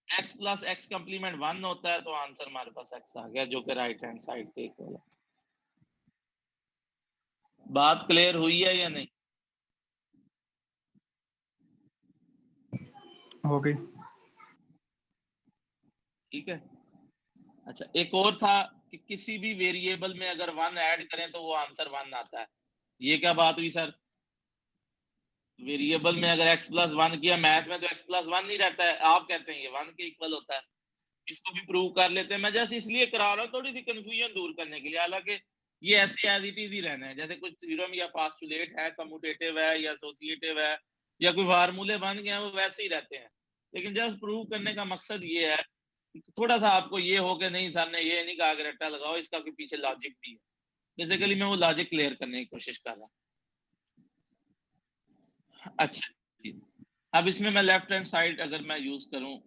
[SPEAKER 1] x प्लस एक्स कॉम्प्लीमेंट 1 होता है, तो आंसर हमारे पास x आ गया जो कि राइट हैंड साइड के इक्वल है। बात क्लियर हुई है या नहीं?
[SPEAKER 2] हो गई।
[SPEAKER 1] ठीक है। अच्छा, एक और था कि किसी भी वेरिएबल में अगर 1 ऐड करें तो वो आंसर 1 आता है। ये क्या बात हुई सर? वेरिएबल में अगर x प्लस 1 किया, मैथ में तो x प्लस 1 नहीं रहता है, आप कहते हैं ये 1 के इक्वल होता है। इसको भी प्रूव कर लेते हैं। मैं जैसे इसलिए करा रहा हूँ थोड़ी सी कंफ्यूजन दूर करने के लिए, हालांकि ये ऐसे एज इट इज ही रहना है। जैसे कुछ थ्योरम या पोस्टुलेट है, कम्यूटेटिव है या एसोसिएटिव है या कोई फार्मूले बन गए हैं, वो वैसे ही रहते हैं। लेकिन जस्ट प्रूव करने का मकसद ये है कि थोड़ा सा आपको ये हो कि नहीं सर ने ये नहीं कहा कि रट्टा लगाओ, इसका कोई पीछे लॉजिक भी है। बेसिकली मैं वो लॉजिक क्लियर करने की कोशिश कर रहा हूँ। अच्छा जी, अब इसमें मैं लेफ्ट हैंड साइड अगर मैं यूज करूं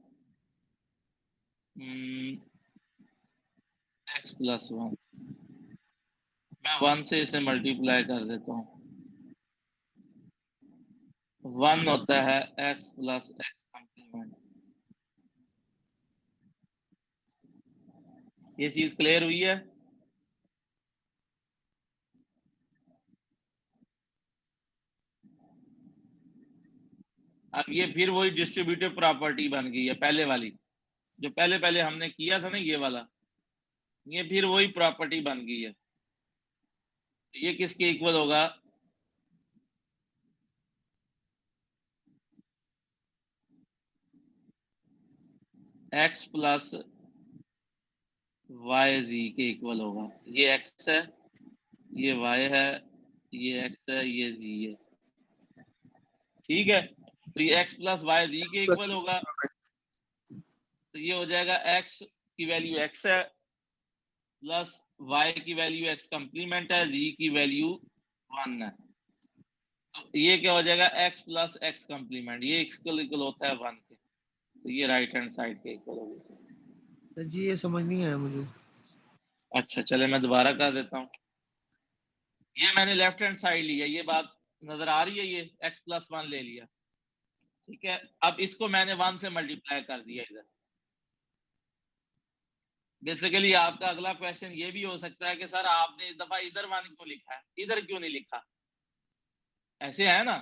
[SPEAKER 1] x प्लस 1, मैं 1 से इसे मल्टीप्लाई कर देता हूँ। 1 होता है x प्लस एक्स कॉम्प्लीमेंट। ये चीज क्लियर हुई है? अब ये फिर वही डिस्ट्रीब्यूटिव प्रॉपर्टी बन गई है पहले वाली, जो पहले पहले हमने किया था ना ये वाला। ये फिर वही प्रॉपर्टी बन गई है। ये किसके इक्वल होगा? x प्लस वाई जी के इक्वल होगा। ये x है, ये y है, ये x है, ये g है। ठीक है। तो ये x प्लस वाई जी के इक्वल होगा। तो ये हो जाएगा x की वैल्यू x है प्लस y की वैल्यू x कॉम्प्लीमेंट है, g की वैल्यू 1 है। तो ये क्या हो जाएगा? x प्लस एक्स कॉम्प्लीमेंट, ये इक्वल होता है 1 के। तो ये राइट हैंड साइड के इक्वल हो गया।
[SPEAKER 6] सर जी ये समझ नहीं आया मुझे।
[SPEAKER 1] अच्छा चले मैं दोबारा कर देता हूँ। ये मैंने लेफ्ट हैंड साइड लिया, ये बात नजर आ रही है, ये x प्लस 1 ले लिया। ठीक है। अब इसको मैंने 1 से मल्टीप्लाई कर दिया इधर। बेसिकली आपका अगला क्वेश्चन ये भी हो सकता है कि सर आपने इस दफा इधर 1 क्यों लिखा है, इधर क्यों नहीं लिखा, ऐसे है ना,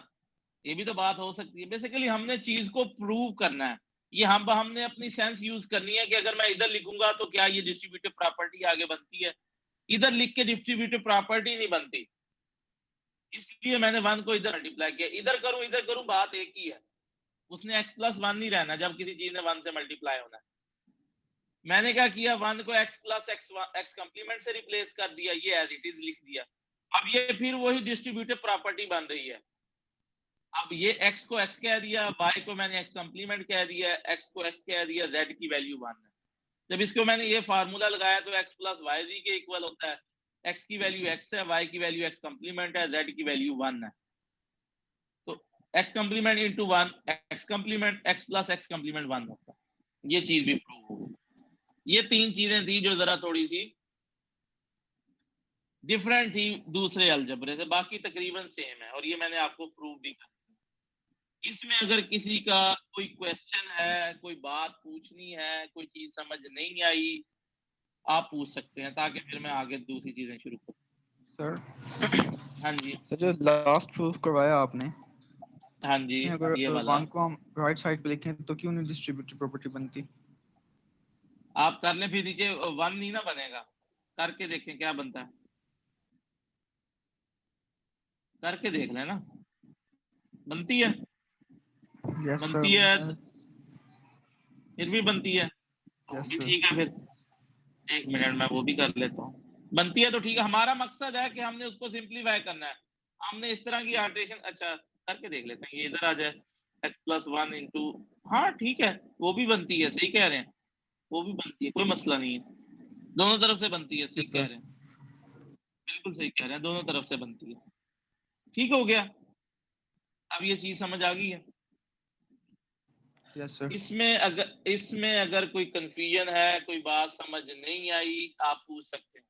[SPEAKER 1] ये भी तो बात हो सकती है। बेसिकली हमने चीज को प्रूव करना है, ये हमने अपनी सेंस यूज करनी है कि अगर मैं इधर लिखूंगा तो क्या ये डिस्ट्रीब्यूटिव प्रॉपर्टी आगे बनती है, इधर लिख के डिस्ट्रीब्यूटिव प्रॉपर्टी नहीं बनती, इसलिए मैंने 1 को इधर मल्टीप्लाई किया। इधर करूं बात एक ही है, उसने x+1 नहीं रहना जब किसी चीज ने 1 से मल्टीप्लाई होना है। मैंने क्या किया, 1 को x कंप्लीमेंट से रिप्लेस कर दिया, ये एज इट इज लिख दिया। अब ये फिर वही डिस्ट्रीब्यूटिव प्रॉपर्टी बन रही है। अब ये x को x कह दिया, y को मैंने x कंप्लीमेंट कह दिया, x को x कह दिया, z की वैल्यू 1 है। जब इसको मैंने ये फार्मूला लगाया तो x प्लस वाई जी के इक्वल होता है, x की वैल्यू x है, y की वैल्यू x कंप्लीमेंट है, z की वैल्यू 1 है। तो x complement into 1 x complement, x plus x complement 1 होता है। ये चीज भी प्रूव हो गई। ये 3 चीजें थी जो जरा थोड़ी सी डिफरेंट थी दूसरे अलजबरे से, बाकी तकरीबन सेम है और ये मैंने आपको प्रूव भी कर। इसमें अगर किसी का कोई क्वेश्चन है, कोई बात पूछनी है, कोई चीज समझ नहीं आई, आप पूछ सकते हैं ताकि फिर मैं आगे दूसरी चीजें शुरू करूं।
[SPEAKER 2] सर
[SPEAKER 1] हाँ जी,
[SPEAKER 2] तो जो लास्ट प्रूफ करवाया आपने,
[SPEAKER 1] हाँ जी,
[SPEAKER 2] अगर
[SPEAKER 1] ये वाला
[SPEAKER 2] 1 को हम राइट साइड पे लिखें तो क्यों नहीं डिस्ट्रीब्यूटिव प्रॉपर्टी बनती?
[SPEAKER 1] आप कर लें, फिर नीचे 1 नहीं ना बनेगा, करके देखें क्या बनता है, करके देख लें ना, बनती है,
[SPEAKER 2] यस
[SPEAKER 1] बनती है,
[SPEAKER 2] सर,
[SPEAKER 1] फिर भी बनती है तो
[SPEAKER 2] यस
[SPEAKER 1] भी
[SPEAKER 2] सर,
[SPEAKER 1] ठीक है। फिर 1 मिनट मैं वो भी कर लेता हूँ, बनती है तो ठीक है। हमारा मकसद है कि हमने उसको सिंप्लीफाई करना है, हमने इस तरह की आर्टेशन, अच्छा करके देख लेते हैं, ये इधर आ जाए x+1 इंटू, हाँ ठीक है, वो भी बनती है, सही कह रहे हैं, वो भी बनती है, कोई मसला नहीं है, दोनों तरफ से बनती है, ठीक कह रहे हैं, बिल्कुल सही कह रहे हैं, दोनों तरफ से बनती है। ठीक हो गया, अब ये चीज समझ आ गई है।
[SPEAKER 2] Yes sir.
[SPEAKER 1] इसमें अगर कोई कंफ्यूजन है, कोई बात समझ नहीं आई, आप पूछ सकते हैं।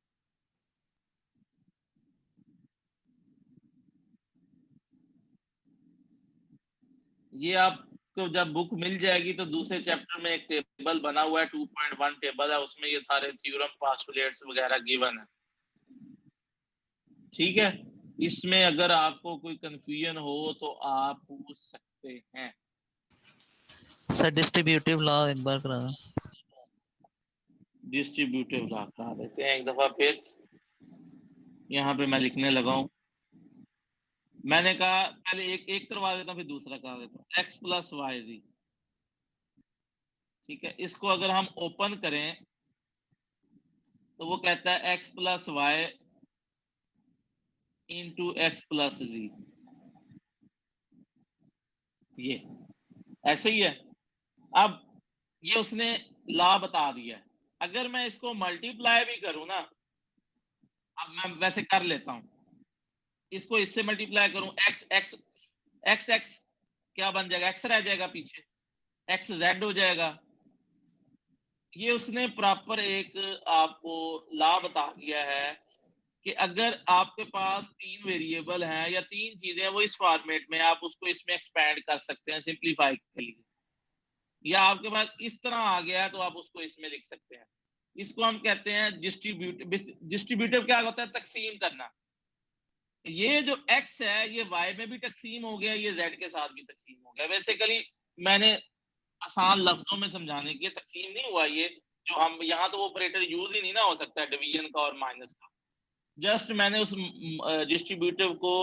[SPEAKER 1] ये आपको जब बुक मिल जाएगी तो दूसरे चैप्टर में एक टेबल बना हुआ है, 2.1 टेबल है, उसमें ये सारे थ्योरम, पोस्टुलेट्स वगैरह गिवन है, ठीक है। इसमें अगर आपको कोई कंफ्यूजन हो तो आप पूछ सकते हैं।
[SPEAKER 7] सर डिस्ट्रीब्यूटिव लॉ एक बार करा दो।
[SPEAKER 1] डिस्ट्रीब्यूटिव लॉ करा देते हैं एक दफा फिर, यहाँ पे मैं लिखने लगा हूं। मैंने कहा पहले एक करवा देता हूँ, फिर दूसरा करा देता हूँ। x+y, ठीक है, इसको अगर हम ओपन करें तो वो कहता है x+y इंटू x+z, ये ऐसे ही है। अब ये उसने लॉ बता दिया है, अगर मैं इसको मल्टीप्लाई भी करूं ना, अब मैं वैसे कर लेता हूं, इसको इससे मल्टीप्लाई करूं, x क्या बन जाएगा, x रह जाएगा पीछे, xz हो जाएगा। ये उसने प्रॉपर एक आपको लॉ बता दिया है कि अगर आपके पास 3 वेरिएबल हैं या 3 चीजें हैं, वो इस फॉर्मेट में, आप उसको इसमें एक्सपैंड कर सकते हैं सिंप्लीफाई के लिए, या आपके पास इस तरह आ गया है तो आप उसको इसमें लिख सकते हैं। इसको हम कहते हैं डिस्ट्रीब्यूटिव क्या होता है, तकसीम करना। ये जो x है ये y में भी तकसीम हो गया, ये z के साथ भी तकसीम हो गया। बेसिकली मैंने आसान लफ्जों में समझाने के लिए, तकसीम नहीं हुआ ये, जो हम यहाँ तो वो ऑपरेटर यूज ही नहीं ना हो सकता डिवीजन का और माइनस का, जस्ट मैंने उस डिस्ट्रीब्यूटिव को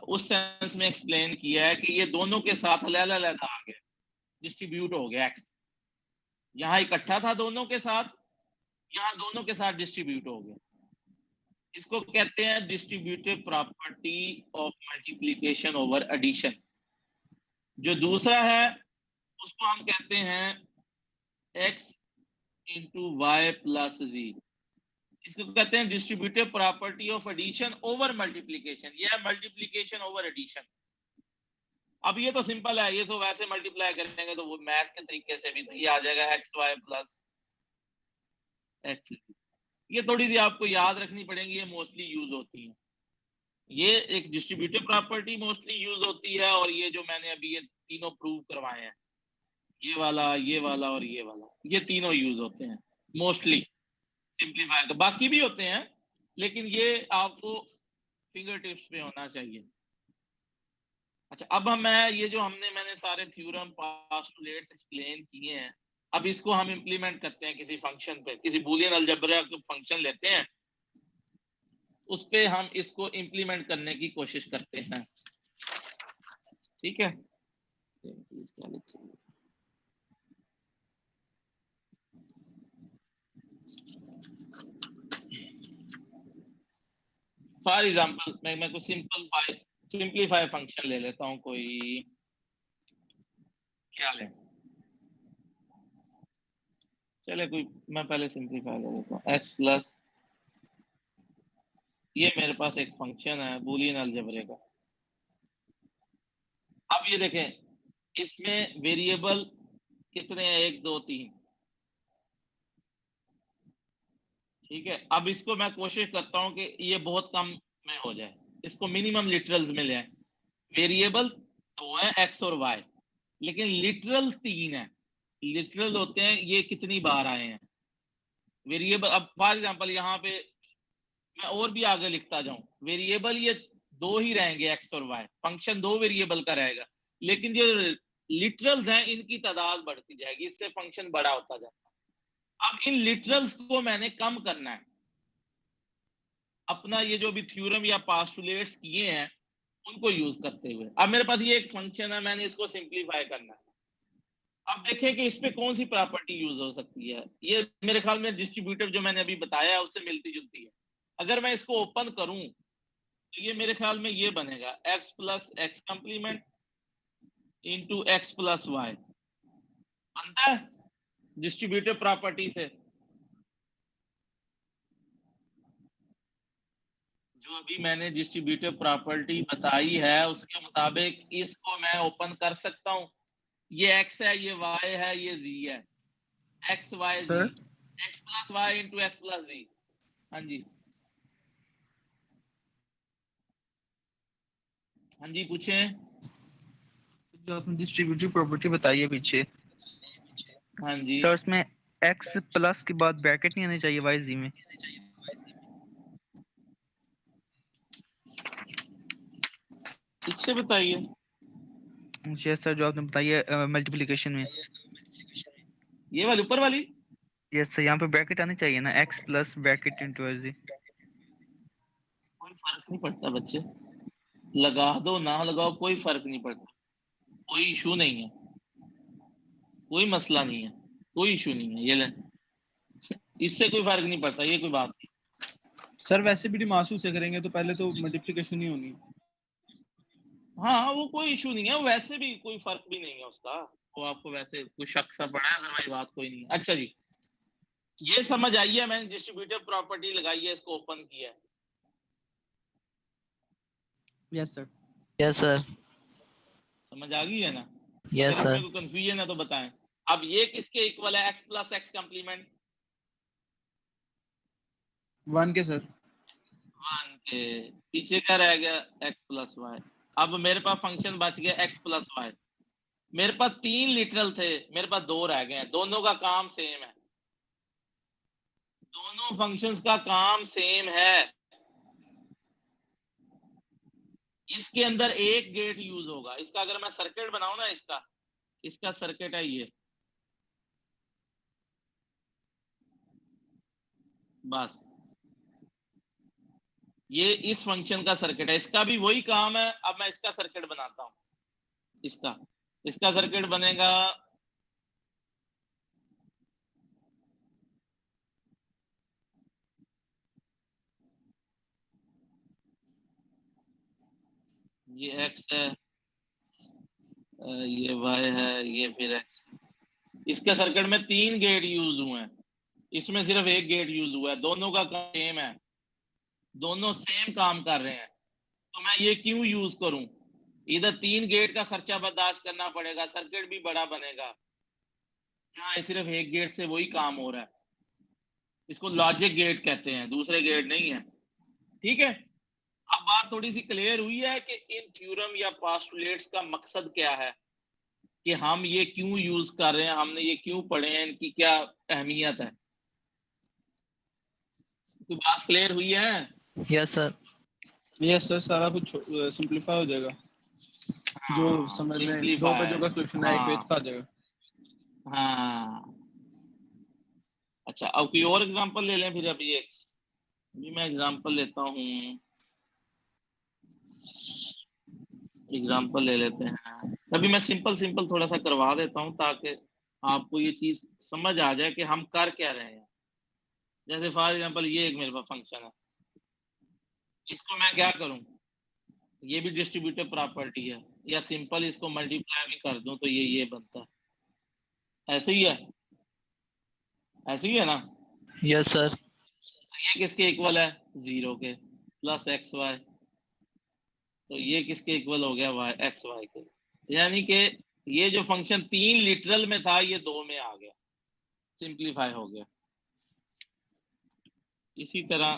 [SPEAKER 1] उस सेंस में एक्सप्लेन किया है कि ये दोनों के साथ अलग-अलग आ गया, डिस्ट्रीब्यूट हो गया x, यहाँ इकट्ठा था दोनों के साथ, यहाँ दोनों के साथ डिस्ट्रीब्यूट हो गया। इसको कहते हैं distributive property of multiplication over addition. जो दूसरा है उसको हम कहते हैं x into Y plus z, इसको कहते हैं distributive property of addition over multiplication. ये है मल्टीप्लिकेशन ओवर एडिशन। अब ये तो सिंपल है, ये तो वैसे मल्टीप्लाई करेंगे तो वो मैथ के तरीके से भी तो ये आ जाएगा xy प्लस x। ये थोड़ी सी आपको याद रखनी पड़ेगी, ये मोस्टली यूज होती है, ये एक डिस्ट्रीब्यूटिव प्रॉपर्टी मोस्टली यूज होती है, और ये जो मैंने अभी ये तीनों प्रूव करवाए हैं, ये वाला, ये वाला और ये वाला, ये तीनों यूज होते हैं। मोस्टली सिंप्लीफाई, बाकी भी होते हैं लेकिन ये आपको फिंगर टिप्स पे होना चाहिए। अच्छा, अब मैं ये जो मैंने सारे थ्योरम पोस्टुलेट्स एक्सप्लेन किए हैं, अब इसको हम इंप्लीमेंट करते हैं किसी फंक्शन पे, किसी बूलियन अलजेब्रा का फंक्शन लेते हैं, उस पे हम इसको इंप्लीमेंट करने की कोशिश करते हैं। ठीक है, फॉर एग्जांपल मैं कुछ सिंपलीफाई फंक्शन ले लेता हूं, कोई क्या लें, चले कोई, मैं पहले सिंपलीफाई ले लेता हूं, x प्लस, ये मेरे पास एक फंक्शन है बूलियन अलजेब्रे का। अब ये देखें, इसमें वेरिएबल कितने हैं, 1 2 3, ठीक है। अब इसको मैं कोशिश करता हूं कि ये बहुत कम में हो जाए, इसको मिनिमम लिटरल्स में ले आए। वेरिएबल 2 है x और y, लेकिन लिटरल 3 है। लिटरल होते हैं ये कितनी बार आए हैं वेरिएबल। अब फॉर एग्जांपल यहाँ पे मैं और भी आगे लिखता जाऊं, वेरिएबल ये 2 ही रहेंगे x और y, फंक्शन 2 वेरिएबल का रहेगा, लेकिन जो लिटरल्स हैं इनकी तादाद बढ़ती जाएगी, इससे फंक्शन बड़ा होता जाएगा। अब इन लिटरल्स को मैंने कम करना है, अपना ये जो भी थ्योरम या पोस्टुलेट्स किए हैं उनको यूज करते हुए। अब मेरे पास ये एक फंक्शन है, मैंने इसको सिंप्लीफाई करना है। अब देखें कि इस पे कौन सी प्रॉपर्टी यूज हो सकती है। ये मेरे ख्याल में डिस्ट्रीब्यूटिव जो मैंने अभी बताया है उससे मिलती जुलती है। अगर मैं इसको ओपन करूं तो ये मेरे ख्याल में ये बनेगा x plus x complement into x plus y, बनता है डिस्ट्रीब्यूटिव प्रॉपर्टी से। जो अभी मैंने डिस्ट्रीब्यूटिव प्रॉपर्टी बताई है उसके मुताबिक इसको मैं ओपन कर सकता हूं। ये x है, ये y है, ये z है, x y z, x plus Y into x plus z। हाँ जी, हाँ जी पूछें।
[SPEAKER 2] जो आपने डिस्ट्रीब्यूटिव प्रॉपर्टी बताई है पीछे,
[SPEAKER 1] हाँ जी,
[SPEAKER 2] तो उसमें x प्लस के बाद ब्रैकेट नहीं आनी चाहिए y z में?
[SPEAKER 1] ठीक से बताइए।
[SPEAKER 2] यस सर, जो आपने बताई है मल्टीप्लिकेशन में।
[SPEAKER 1] ये वाली ऊपर वाली,
[SPEAKER 2] यस सर, यहाँ पे ब्रैकेट आनी चाहिए ना, x plus bracket into y z।
[SPEAKER 1] कोई फर्क नहीं पड़ता बच्चे, लगा दो ना लगाओ कोई फर्क नहीं पड़ता, कोई इशू नहीं है, कोई मसला नहीं है, कोई इशू नहीं है। ये ले, इससे कोई फर्क नहीं पड़ता, ये कोई बात नहीं।
[SPEAKER 3] सर वैसे भी डिमासू से करेंगे तो पहले तो मल्टीप्लिकेशन ही होनी।
[SPEAKER 1] हाँ वो कोई इशू नहीं है, वैसे भी कोई फर्क भी नहीं है उसका, वो आपको वैसे कोई शक सा पड़ा है, अदरवाइज बात कोई नहीं है। अच्छा जी, ये समझ आई है, मैंने डिस्ट्रीब्यूटिव प्रॉपर्टी लगाई है, इसको ओपन किया है।
[SPEAKER 2] Yes sir.
[SPEAKER 7] Yes sir.
[SPEAKER 1] समझ आ गई है ना?
[SPEAKER 7] यस
[SPEAKER 1] अगर
[SPEAKER 7] सर।
[SPEAKER 1] इसमें कोई कंफ्यूजन है तो बताएं। अब ये किसके इक्वल है, x प्लस एक्स कम्प्लीमेंट
[SPEAKER 3] 1 के सर।
[SPEAKER 1] 1 के, पीछे क्या रह गया, x प्लस वाई। अब मेरे पास फंक्शन बच गया x प्लस वाई, मेरे पास 3 लिटरल थे, मेरे पास 2 रह गए हैं, दोनों का काम सेम है, दोनों फंक्शंस का काम सेम है। इसके अंदर एक गेट यूज होगा, इसका अगर मैं सर्किट बनाऊं ना, इसका सर्किट है ये, बस ये इस फंक्शन का सर्किट है, इसका भी वही काम है। अब मैं इसका सर्किट बनाता हूं, इसका सर्किट बनेगा, ये x है, ये y है, ये फिर x। इसके सर्किट में 3 गेट यूज हुए हैं, इसमें सिर्फ एक गेट यूज हुआ है, दोनों का काम सेम है, दोनों सेम काम कर रहे हैं। तो मैं ये क्यों यूज करूं, इधर 3 गेट का खर्चा बर्दाश्त करना पड़ेगा, सर्किट भी बड़ा बनेगा, यहाँ सिर्फ एक गेट से वही काम हो रहा है। इसको लॉजिक गेट कहते हैं, दूसरे गेट नहीं है। ठीक है, अब बात थोड़ी सी क्लियर हुई है कि इन थ्योरम या पोस्टुलेट्स का मकसद क्या है, कि हम ये क्यों यूज कर रहे हैं, हमने ये क्यों पढ़े हैं, इनकी क्या अहमियत है। कोई बात क्लियर हुई है?
[SPEAKER 7] Yes, sir.
[SPEAKER 3] यस सर, सारा कुछ सिंपलीफाई हो जाएगा। जो समझ लें 2
[SPEAKER 1] सिंपलीफाई।
[SPEAKER 3] पेजों का क्वेश्चन है, 1 पेज का आ जाएगा।
[SPEAKER 1] हाँ अच्छा, अब कोई और एग्जांपल ले लें फिर। अभी मैं एग्जांपल लेता हूँ, एग्जांपल ले लेते हैं। अभी मैं सिंपल थोड़ा सा करवा देता हूँ ताकि आपको ये चीज समझ आ जाए कि हम कर क्या रहे हैं। जैसे फॉर एग्जांपल ये एक मेरे पास फंक्शन है, इसको मैं क्या करूँ, ये भी डिस्ट्रीब्यूटिव प्रॉपर्टी है, या सिंपल इसको मल्टीप्लाई भी कर दूं तो ये बनता है। ऐसे ही है, ऐसे ही है ना?
[SPEAKER 7] Yes, sir.
[SPEAKER 1] ये किसके इक्वल है? 0 के, प्लस एक्स वाई। तो ये किसके इक्वल हो गया? वाई, एक्स वाई के। यानी कि ये जो फंक्शन 3 लिटरल में था ये 2 में आ गया, सिंप्लीफाई हो गया। इसी तरह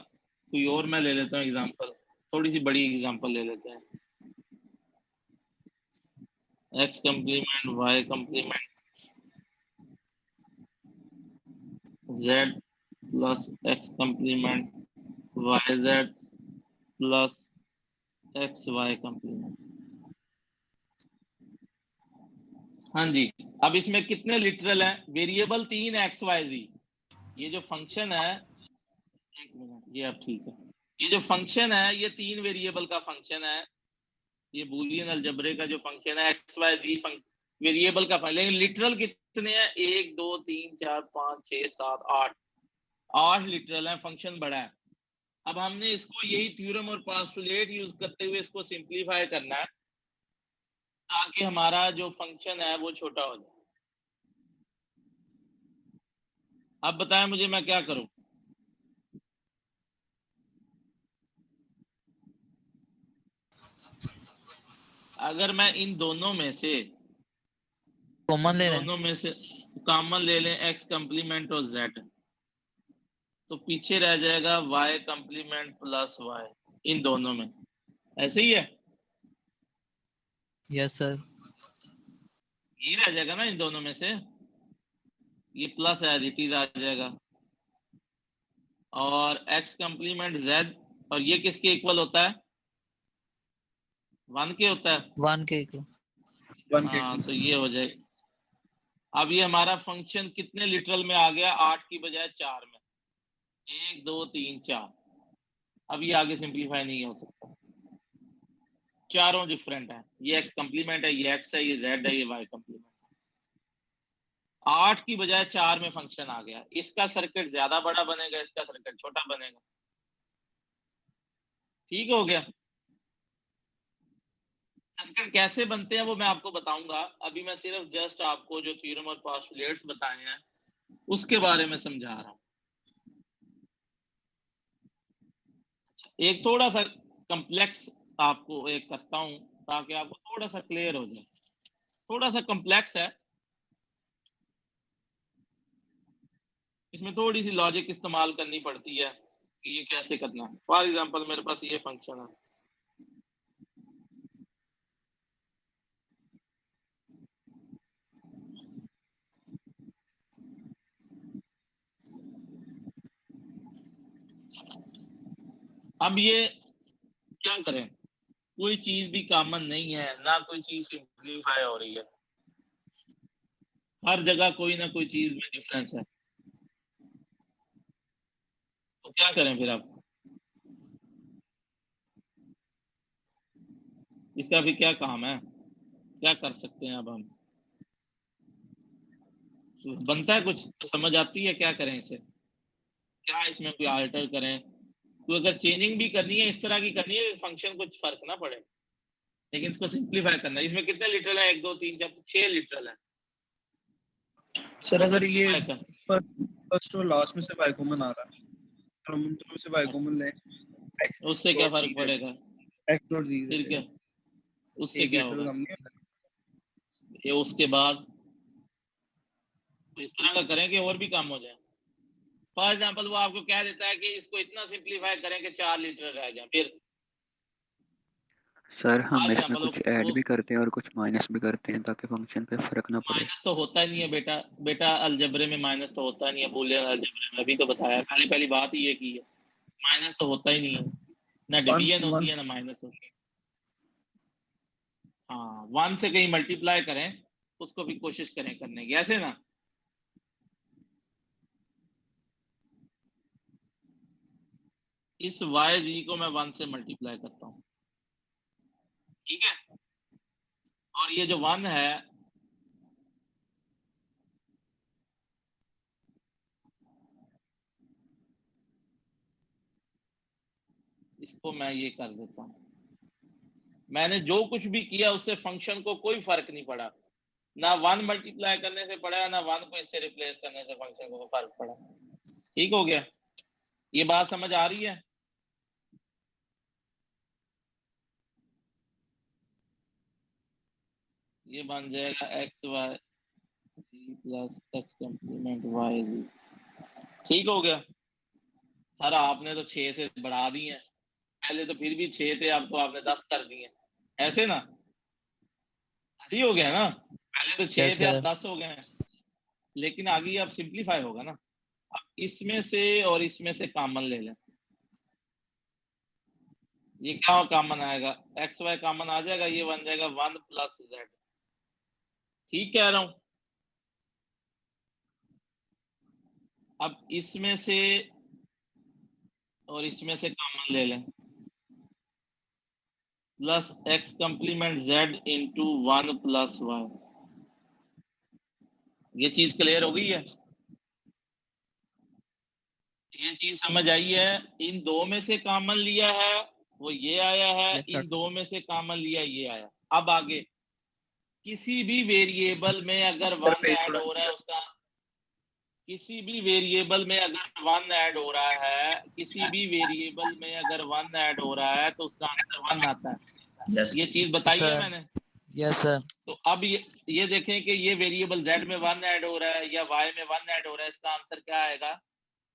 [SPEAKER 1] कोई और मैं ले लेता हूँ एग्जांपल, थोड़ी सी बड़ी एग्जांपल ले लेते हैं। X complement y complement z plus x complement y z plus x Y complement. हाँ जी, अब इसमें कितने लिटरल हैं? Variable 3 x y z. ये जो फंक्शन है, एक मिनट, ये अब ठीक है। ये जो फंक्शन है ये 3 वेरिएबल का फंक्शन है। ये बूलियन अलजेब्रे का जो फंक्शन है एक्स वाई जी वेरिएबल का फंक्शन। लेकिन लिटरल कितने हैं? 1 2 3 4 5 6 7 8, 8 लिटरल है। फंक्शन बड़ा है। अब हमने इसको यही थ्योरम और पोस्टुलेट यूज करते हुए इसको सिंप्लीफाई करना है ताकि हमारा जो फंक्शन है वो छोटा हो जाए। अब बताएं मुझे मैं क्या करूं? अगर मैं इन दोनों में से
[SPEAKER 7] कॉमन ले लें।
[SPEAKER 1] कॉमन ले लें एक्स कम्प्लीमेंट और जेड, तो पीछे रह जाएगा वाई कम्प्लीमेंट प्लस वाई इन दोनों में। ऐसे ही है,
[SPEAKER 7] Yes, sir.
[SPEAKER 1] ये रह जाएगा ना इन दोनों में से। ये प्लस एडिटिव आ जाएगा और एक्स कम्प्लीमेंट जेड, और ये किसके इक्वल होता है? 1 के होता है।
[SPEAKER 7] 1 के को।
[SPEAKER 3] 1 के
[SPEAKER 1] हाँ, तो ये हो जाए। अब ये हमारा फंक्शन कितने लिटरल में आ गया? 8 की बजाय 4 में। 1 2 3 4। अब ये आगे सिंप्लीफाई नहीं हो सकता, चारों डिफरेंट है। ये एक्स कम्प्लीमेंट है, ये एक्स है, ये जेड है, ये वाई कम्प्लीमेंट। 8 की बजाय 4 में फंक्शन आ गया। इसका सर्किट ज्यादा बड़ा बनेगा, इसका सर्किट छोटा बनेगा। ठीक हो गया? सर्किट कैसे बनते हैं वो मैं आपको बताऊंगा। अभी मैं सिर्फ जस्ट आपको जो थ्योरम और पोस्टुलेट्स बताए हैं उसके बारे में समझा रहा हूं। एक थोड़ा सा कॉम्प्लेक्स आपको एक करता हूं ताकि आपको थोड़ा सा क्लियर हो जाए। थोड़ा सा कॉम्प्लेक्स है, इसमें थोड़ी सी लॉजिक इस्तेमाल करनी पड़ती है कि ये कैसे करना है। फॉर एग्जांपल मेरे पास ये फंक्शन है, अब ये क्या करें? कोई चीज भी कॉमन नहीं है, ना कोई चीज सिंप्लीफाई हो रही है, हर जगह कोई ना कोई चीज में डिफरेंस है। तो क्या करें फिर? आप इसका भी क्या काम है, क्या कर सकते हैं? अब हम बनता है कुछ तो समझ आती है क्या करें इसे, क्या इसमें कोई आल्टर करें? तो अगर चेंजिंग भी करनी है इस तरह की करनी है फंक्शन कुछ फर्क ना पड़े, लेकिन इसको सिंप्लीफाई करना है। इसमें कितने लिटरल है? 1 2 3 4 6 लिटरल है।
[SPEAKER 3] सर अगर ये
[SPEAKER 1] सिंप्लीफाई कर,
[SPEAKER 3] फर्स्ट और लास्ट में से वाई कॉमन आ रहा है, तो हम दोनों में से वाई कॉमन लें,
[SPEAKER 1] उससे क्या फर्क पड़ेगा?
[SPEAKER 3] एक्स डॉट जी
[SPEAKER 1] फिर क्या, उससे
[SPEAKER 3] एक
[SPEAKER 1] क्या
[SPEAKER 3] लिटरल
[SPEAKER 1] होगा?
[SPEAKER 3] कम नहीं होता।
[SPEAKER 1] ये उसके बाद इस तरह का करें कि और भी कम हो जाए। फॉर एग्जांपल वो आपको कह देता है कि इसको इतना सिंप्लीफाई करें कि 4 लीटर रह जाए। फिर
[SPEAKER 8] सर हम
[SPEAKER 1] फॉर
[SPEAKER 8] इसमें
[SPEAKER 1] एग्जांपल
[SPEAKER 8] कुछ ऐड भी करते हैं और कुछ माइनस भी करते हैं ताकि फंक्शन पे फर्क ना पड़े।
[SPEAKER 1] माइनस तो होता ही नहीं है बेटा अलजेब्रे में माइनस तो होता नहीं है। बूलियन अलजेब्रे में अभी तो बताया, पहली बात ही ये की है। माइनस तो होता ही नहीं है, ना डिवीजन होती है ना माइनस होती है। हाँ 1 से कहीं मल्टीप्लाई करें, उसको भी कोशिश करें करने की, ऐसे ना। इस YG को मैं 1 से मल्टीप्लाई करता हूँ, ठीक है। और ये जो 1 है, इसको मैं ये कर देता हूँ। मैंने जो कुछ भी किया उससे फंक्शन को कोई फर्क नहीं पड़ा, ना 1 मल्टीप्लाई करने से पड़ा, ना 1 को इससे रिप्लेस करने से फंक्शन को फर्क पड़ा। ठीक हो गया, ये बात समझ आ रही है? ये बन जाएगा XY plus x complement YG। ठीक हो गया सर, आपने तो 6 से बढ़ा दिए हैं, पहले तो फिर भी 6 थे, अब तो आपने 10 कर दिए, ऐसे ना। सही हो गया ना, पहले तो 6
[SPEAKER 7] Yes,
[SPEAKER 1] थे, अब
[SPEAKER 7] sir.
[SPEAKER 1] 10 हो गए हैं। लेकिन आगे अब सिंप्लीफाई होगा ना, अब इसमें से और इसमें से कॉमन ले लें। ये क्या कॉमन आएगा, XY कॉमन आ जाएगा, ये बन जाएगा 1 प्लस Z। ठीक कह रहा हूं। अब इसमें से और इसमें से कॉमन ले लें, plus x complement Z into 1 plus Y। ये चीज क्लियर हो गई है? ये चीज समझ आई है? इन दो में से कॉमन लिया है, वो ये आया है,
[SPEAKER 2] Yes, sir.
[SPEAKER 1] इन दो में से कॉमन लिया, ये आया। अब आगे किसी भी वेरिएबल में अगर
[SPEAKER 2] सर
[SPEAKER 1] 1
[SPEAKER 2] पेज
[SPEAKER 1] ऐड
[SPEAKER 2] थोड़ा
[SPEAKER 1] हो रहा है,
[SPEAKER 2] नीचे
[SPEAKER 1] उसका किसी भी वेरिएबल में अगर 1 ऐड हो रहा है, किसी भी वेरिएबल में अगर 1 ऐड हो रहा है, तो उसका आंसर 1 आता है।
[SPEAKER 5] यस
[SPEAKER 1] ये चीज बताई है
[SPEAKER 7] Sir.
[SPEAKER 1] मैंने।
[SPEAKER 7] Yes, sir.
[SPEAKER 1] तो अब ये देखें कि ये वेरिएबल Z में 1 ऐड हो रहा है या Y में 1 ऐड हो रहा है, इसका आंसर क्या आएगा?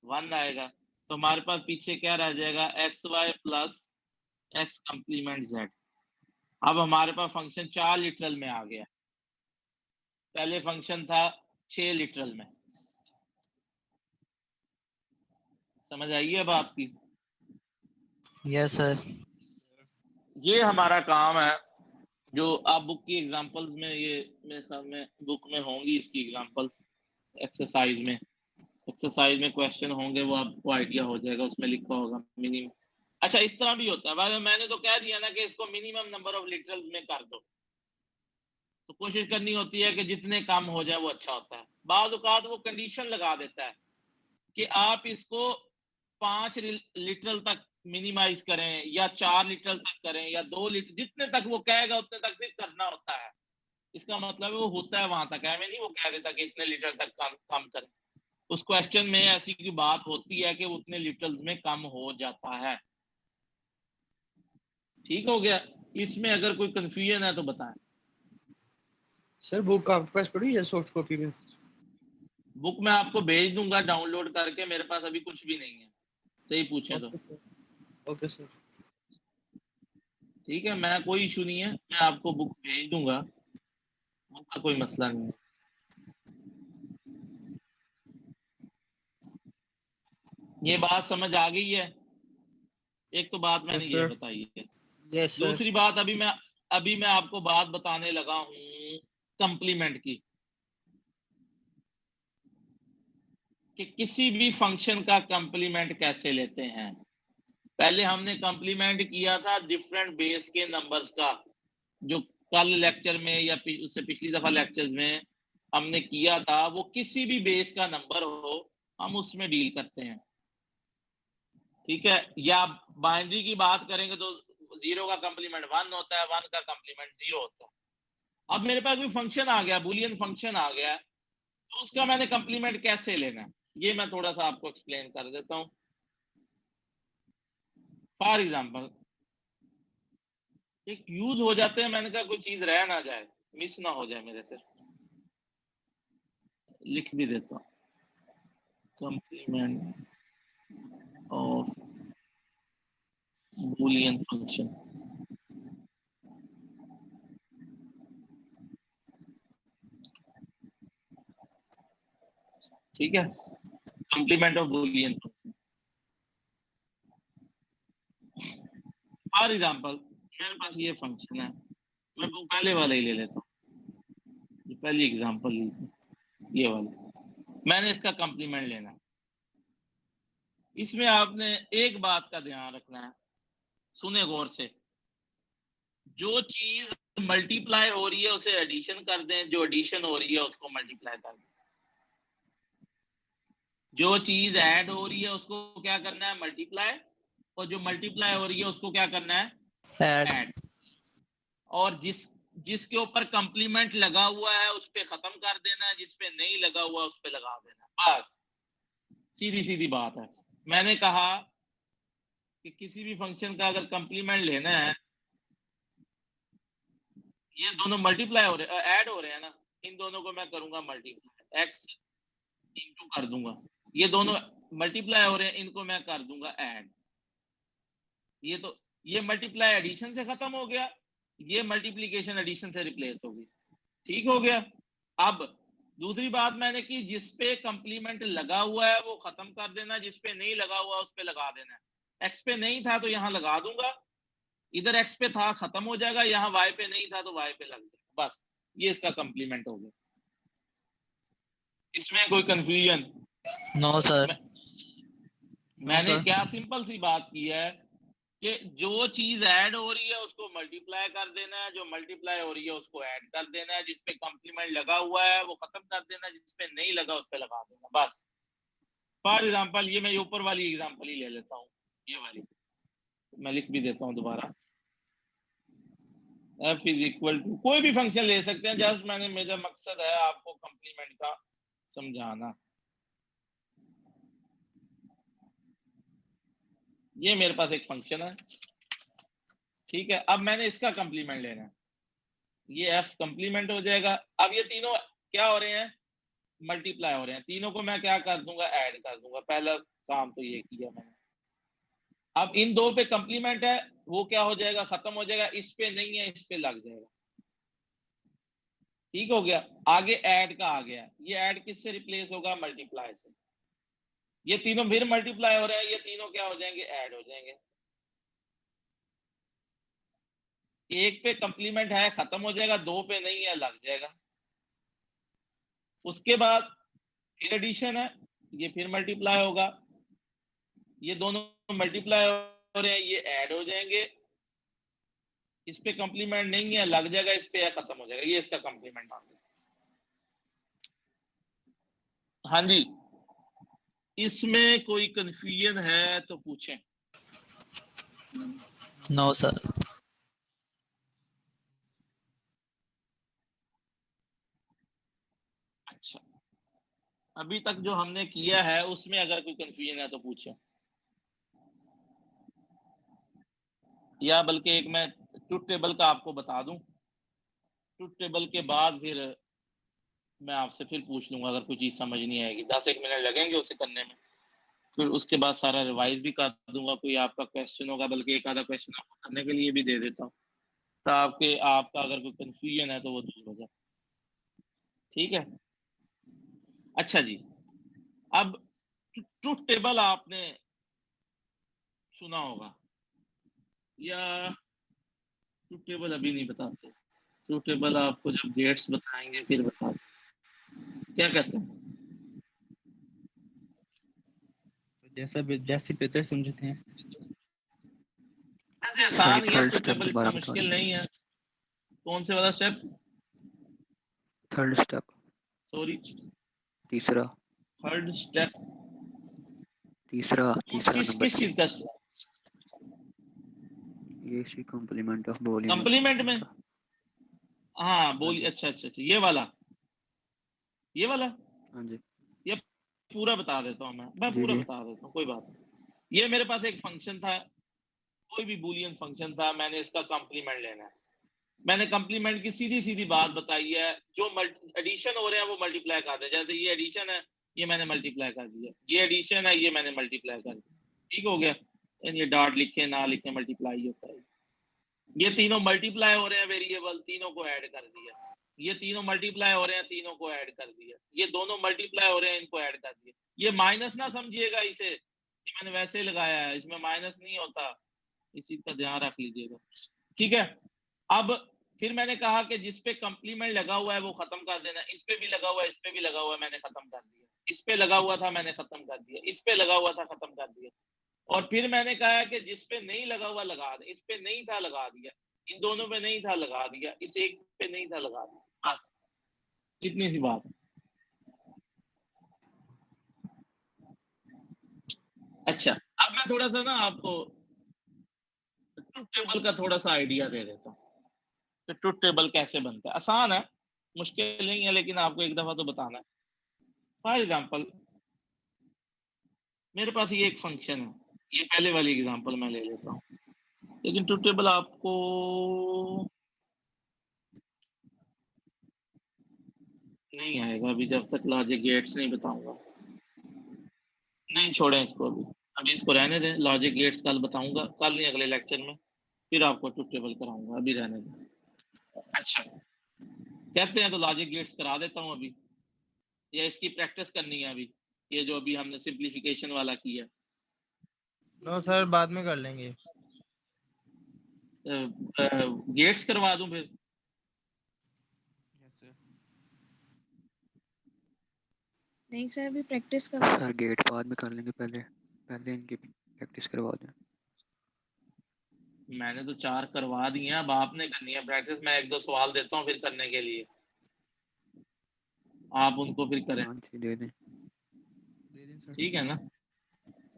[SPEAKER 1] 1 आएगा। तो हमारे पास पीछे क्या रह जाएगा, XY plus x complement Z। अब हमारे पास फंक्शन 4 लिटरल में आ गया, पहले फंक्शन था 6 लिटरल में। समझ आई है बात की?
[SPEAKER 7] Yes, sir.
[SPEAKER 1] ये हमारा काम है, जो आप बुक की एग्जांपल्स में, ये मेरे ख्याल में बुक में होंगी इसकी एग्जांपल्स, एक्सरसाइज में क्वेश्चन होंगे, वो आपको आइडिया हो जाएगा, उसमें लिखा होगा मिनिमम। अच्छा इस तरह भी होता है भाई, मैंने तो कह दिया ना कि इसको मिनिमम नंबर ऑफ लिटरल्स में कर दो, तो कोशिश करनी होती है कि जितने कम हो जाए वो अच्छा होता है। बाज़ औक़ात वो कंडीशन लगा देता है कि आप इसको 5 लिटरल तक मिनिमाइज करें या 4 लिटरल तक करें या 2 लिटर, जितने तक वो कहेगा उतने तक फिर करना होता है। इसका मतलब है वो होता है वहां तक, हमें नहीं वो कह देता कि इतने लीटर तक कम करें। उस क्वेश्चन में ऐसी की बात होती है कि उतने लिटर्स में कम हो जाता है। ठीक हो गया? इसमें अगर कोई कंफ्यूजन है तो बताएं।
[SPEAKER 6] सर बुक आपके पास पड़ी है सॉफ्ट कॉपी में?
[SPEAKER 1] बुक मैं आपको भेज दूंगा डाउनलोड करके, मेरे पास अभी कुछ भी नहीं है, सही पूछे तो।
[SPEAKER 6] Okay sir.
[SPEAKER 1] ठीक है, मैं कोई इशू नहीं है, मैं आपको बुक भेज दूंगा, बुक का कोई मसला नहीं है। ये बात समझ आ गई है? एक तो बात मैंने
[SPEAKER 6] Yes,
[SPEAKER 1] ये
[SPEAKER 6] sir.
[SPEAKER 1] बताई है।
[SPEAKER 6] Yes sir.
[SPEAKER 1] दूसरी बात अभी मैं आपको बात बताने लगा हूं कंप्लीमेंट की, कि किसी भी फंक्शन का कंप्लीमेंट कैसे लेते हैं। पहले हमने कंप्लीमेंट किया था डिफरेंट बेस के नंबर्स का, जो कल लेक्चर में या उससे पिछली दफा लेक्चर्स में हमने किया था, वो किसी भी बेस का नंबर हो हम उसमें डील करते हैं। ठीक है, या बाइनरी की बात करेंगे तो 0 का कंप्लीमेंट 1 होता है, 1 का कंप्लीमेंट 0 होता है। अब मेरे पास कोई फंक्शन आ गया, बुलियन फंक्शन आ गया, तो उसका मैंने कंप्लीमेंट कैसे लेना है, ये मैं थोड़ा सा आपको एक्सप्लेन कर देता हूं। फॉर एग्जाम्पल एक यूज हो जाते हैं, मैंने कहा कोई चीज रह ना जाए, मिस ना हो जाए मेरे से, लिख भी देता हूं, कंप्लीमेंट ऑफ बूलियन फंक्शन। ठीक है, complement of Boolean function. For example मेरे पास ये फंक्शन है, मैं वो पहले वाला ही ले लेता हूँ, जो पहली एग्जांपल ली थी ये वाला, मैंने इसका कंप्लीमेंट लेना है। इसमें आपने एक बात का ध्यान रखना है, सुने गौर से, जो चीज मल्टीप्लाई हो रही है उसे एडिशन कर दें, जो एडिशन हो रही है उसको मल्टीप्लाई कर दें। जो चीज ऐड हो रही है उसको क्या करना है, मल्टीप्लाई, और जो मल्टीप्लाई हो रही है उसको क्या करना है,
[SPEAKER 7] ऐड।
[SPEAKER 1] और जिसके ऊपर कंप्लीमेंट लगा हुआ है उस पे खत्म कर देना है, जिस पे नहीं लगा हुआ उस पे लगा देना है, बस सीधी सीधी बात है। मैंने कहा कि किसी भी फंक्शन का अगर कंप्लीमेंट लेना है, ये दोनों मल्टीप्लाई हो रहे, ऐड हो रहे हैं ना, इन दोनों को मैं करूंगा मल्टीप्लाई, एक्स इंटू कर दूंगा, ये दोनों मल्टीप्लाई हो रहे हैं, इनको मैं कर दूंगा ऐड। ये तो ये मल्टीप्लाई एडिशन से खत्म हो गया, ये मल्टीप्लीकेशन एडिशन से रिप्लेस हो गई, ठीक हो गया। अब दूसरी बात मैंने की, जिस पे कंप्लीमेंट लगा हुआ है वो खत्म कर देना, जिस पे नहीं लगा हुआ उस पे लगा देना है। एक्स पे नहीं था तो यहाँ लगा दूंगा, इधर एक्स पे था खत्म हो जाएगा, यहाँ वाई पे नहीं था तो वाई पे लग जाएगा, बस ये इसका कंप्लीमेंट हो गया। इसमें कोई कंफ्यूजन?
[SPEAKER 7] No sir.
[SPEAKER 1] मैंने
[SPEAKER 3] सर।
[SPEAKER 1] क्या सिंपल सी बात की है कि जो चीज ऐड हो रही है उसको मल्टीप्लाई कर देना है, जो मल्टीप्लाई हो रही है उसको ऐड कर देना है, जिस पे कंप्लीमेंट लगा हुआ है वो खत्म कर देना, जिस पे नहीं लगा उस पे लगा देना, बस। फॉर एग्जांपल ये मैं ऊपर वाली एग्जांपल ही ले लेता हूँ, ये वाली मैं लिख भी देता हूँ दोबारा, f इज इक्वल टू, कोई भी फंक्शन ले सकते हैं, जस्ट मैंने, मेरा मकसद है आपको कंप्लीमेंट का समझाना। ये मेरे पास एक फंक्शन है, ठीक है, अब मैंने इसका कंप्लीमेंट लेना है, ये f कंप्लीमेंट हो जाएगा। अब ये तीनों क्या हो रहे हैं, मल्टीप्लाई हो रहे हैं, तीनों को मैं क्या कर दूंगा, ऐड कर दूंगा, पहला काम तो ये किया मैंने। अब इन दो पे कंप्लीमेंट है, वो क्या हो जाएगा, खत्म हो जाएगा, इस पे नहीं है, इस पे लग जाएगा, ठीक हो गया। आगे ऐड का आ गया, ये ऐड किससे रिप्लेस होगा, मल्टीप्लाई से। ये तीनों फिर मल्टीप्लाई हो रहे हैं, ये तीनों क्या हो जाएंगे, ऐड हो जाएंगे। एक पे कंप्लीमेंट है, खत्म हो जाएगा, दो पे नहीं है, लग जाएगा। उसके बाद फिर एडिशन है, ये फिर मल्टीप्लाई होगा, ये दोनों मल्टीप्लाई हो रहे हैं, ये ऐड हो जाएंगे, इस पे कंप्लीमेंट नहीं है, लग जाएगा, इस पे है, खत्म हो जाएगा, ये इसका कंप्लीमेंट आ गया। हाँ जी, इसमें कोई कंफ्यूजन है तो पूछें।
[SPEAKER 7] No sir.
[SPEAKER 1] अच्छा, अभी तक जो हमने किया है उसमें अगर कोई कंफ्यूजन है तो पूछें, या बल्कि एक मैं ट्रुथ टेबल का आपको बता दूं, ट्रुथ टेबल के बाद फिर मैं आपसे फिर पूछ लूंगा अगर कोई चीज समझ नहीं आएगी, 10-1 मिनट लगेंगे उसे करने में, फिर उसके बाद सारा रिवाइज भी कर दूंगा। कोई आपका क्वेश्चन होगा, बल्कि एक आधा क्वेश्चन आपको करने के लिए भी दे देता हूँ, तो आपका अगर कोई कंफ्यूजन है तो वो दूर हो जाए, ठीक है। अच्छा जी, अब ट्रुथ टेबल आपने सुना होगा, या ट्रुथ टेबल अभी नहीं बताते, ट्रुथ टेबल आपको जब गेट्स बताएंगे फिर बताते, क्या कहते हैं?
[SPEAKER 2] जैसे बेहतर समझते हैं।
[SPEAKER 1] आसान ही है,
[SPEAKER 8] थर्ड
[SPEAKER 1] ट्रुथ
[SPEAKER 8] स्टेप
[SPEAKER 1] टेबल
[SPEAKER 8] दोबारा
[SPEAKER 1] इतना
[SPEAKER 8] बता
[SPEAKER 1] मुश्किल
[SPEAKER 8] दीजिए।
[SPEAKER 1] नहीं है। कौन से वाला स्टेप?
[SPEAKER 8] थर्ड स्टेप,
[SPEAKER 1] सॉरी,
[SPEAKER 8] तीसरा
[SPEAKER 1] थर्ड स्टेप
[SPEAKER 8] तीसरा तीसरा
[SPEAKER 1] किस
[SPEAKER 8] नंबर
[SPEAKER 1] किस चीज का स्टेप?
[SPEAKER 8] ये C complement of volume
[SPEAKER 1] complement में,
[SPEAKER 8] का।
[SPEAKER 1] हाँ बोलिए। अच्छा अच्छा अच्छा, ये वाला
[SPEAKER 8] हाँ जी
[SPEAKER 1] ये पूरा बता देता हूँ मैं
[SPEAKER 8] जी
[SPEAKER 1] पूरा
[SPEAKER 8] जी।
[SPEAKER 1] बता देता हूँ, कोई बात नहीं। ये मेरे पास एक फंक्शन था, कोई भी बूलियन फंक्शन था, मैंने इसका कंप्लीमेंट लेना है। मैंने कंप्लीमेंट की सीधी सीधी बात बताई है, जो एडिशन हो रहे हैं वो मल्टीप्लाई कर दे, जैसे ये एडिशन है, ये मैंने मल्टीप्लाई कर दिया, ये एडिशन है, ये मैंने मल्टीप्लाई कर दिया, ठीक हो गया। ये डॉट लिखे ना लिखे मल्टीप्लाई होता है। ये तीनों मल्टीप्लाई हो रहे हैं वेरिएबल, तीनों को ऐड कर दिया। ये तीनों मल्टीप्लाई हो रहे हैं, तीनों को ऐड कर दिया। ये दोनों मल्टीप्लाई हो रहे हैं, इनको ऐड कर दिया। ये माइनस ना समझिएगा इसे, मैंने वैसे ही लगाया है, इसमें माइनस नहीं होता, इस चीज का ध्यान रख लीजिएगा, ठीक है। अब फिर मैंने कहा कि जिस पे कंप्लीमेंट लगा हुआ है वो खत्म कर देना, इस पे भी लगा हुआ है, इस पे भी लगा हुआ है, मैंने खत्म कर दिया। इस पे लगा हुआ था मैंने खत्म कर दिया, इस पे लगा हुआ था खत्म कर दिया। और फिर मैंने कहा कि जिस पे नहीं लगा हुआ लगा दे, इस पे नहीं था लगा दिया, इन दोनों पे नहीं था लगा दिया, इस एक पे नहीं था लगा दिया, बस इतनी सी बात है। अच्छा, अब मैं थोड़ा सा ना आपको ट्रुथ टेबल का थोड़ा सा आइडिया दे देता हूँ कि ट्रुथ टेबल कैसे बनता है। आसान है, मुश्किल नहीं है, लेकिन आपको एक दफा तो बताना है। फॉर एग्जाम्पल मेरे पास ये एक फंक्शन है, ये पहले वाली एग्जांपल मैं ले लेता हूँ, लेकिन ट्रुथ टेबल आपको नहीं आएगा अभी, जब तक लॉजिक गेट्स नहीं बताऊंगा। नहीं, छोड़ें इसको, अभी इसको रहने दें। लॉजिक गेट्स कल बताऊंगा, कल नहीं अगले लेक्चर में, फिर आपको ट्रुथ टेबल कराऊंगा, अभी रहने दें। अच्छा, कहते हैं तो लॉजिक गेट्स करा देता हूँ अभी, या इसकी प्रैक्टिस करनी है अभी, ये जो अभी हमने सिंप्लीफिकेशन वाला किया।
[SPEAKER 2] नो सर, बाद में कर लेंगे।
[SPEAKER 1] गेट्स करवा दूं फिर?
[SPEAKER 4] नहीं सर, अभी प्रैक्टिस करो।
[SPEAKER 8] सर गेट बाद में कर लेंगे, पहले पहले इनकी प्रैक्टिस करवा दें।
[SPEAKER 1] मैंने तो 4 करवा दिए हैं, अब आपने करनी है प्रैक्टिस। मैं 1-2 सवाल देता हूँ फिर करने के लिए, आप उनको फिर करें,
[SPEAKER 8] हाँ जी, दे दें।
[SPEAKER 1] ठीक है ना,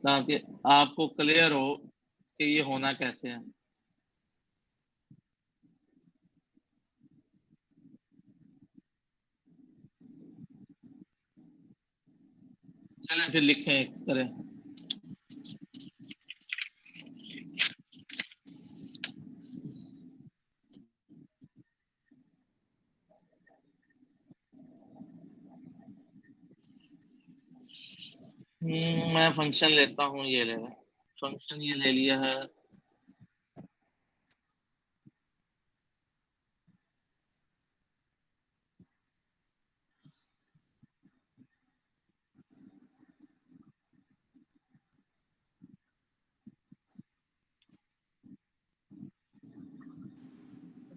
[SPEAKER 1] ताकि आपको क्लियर हो कि ये होना कैसे है। चलें फिर लिखें, करें। मैं फंक्शन लेता हूँ, ये ले रहा फंक्शन, ये ले लिया है।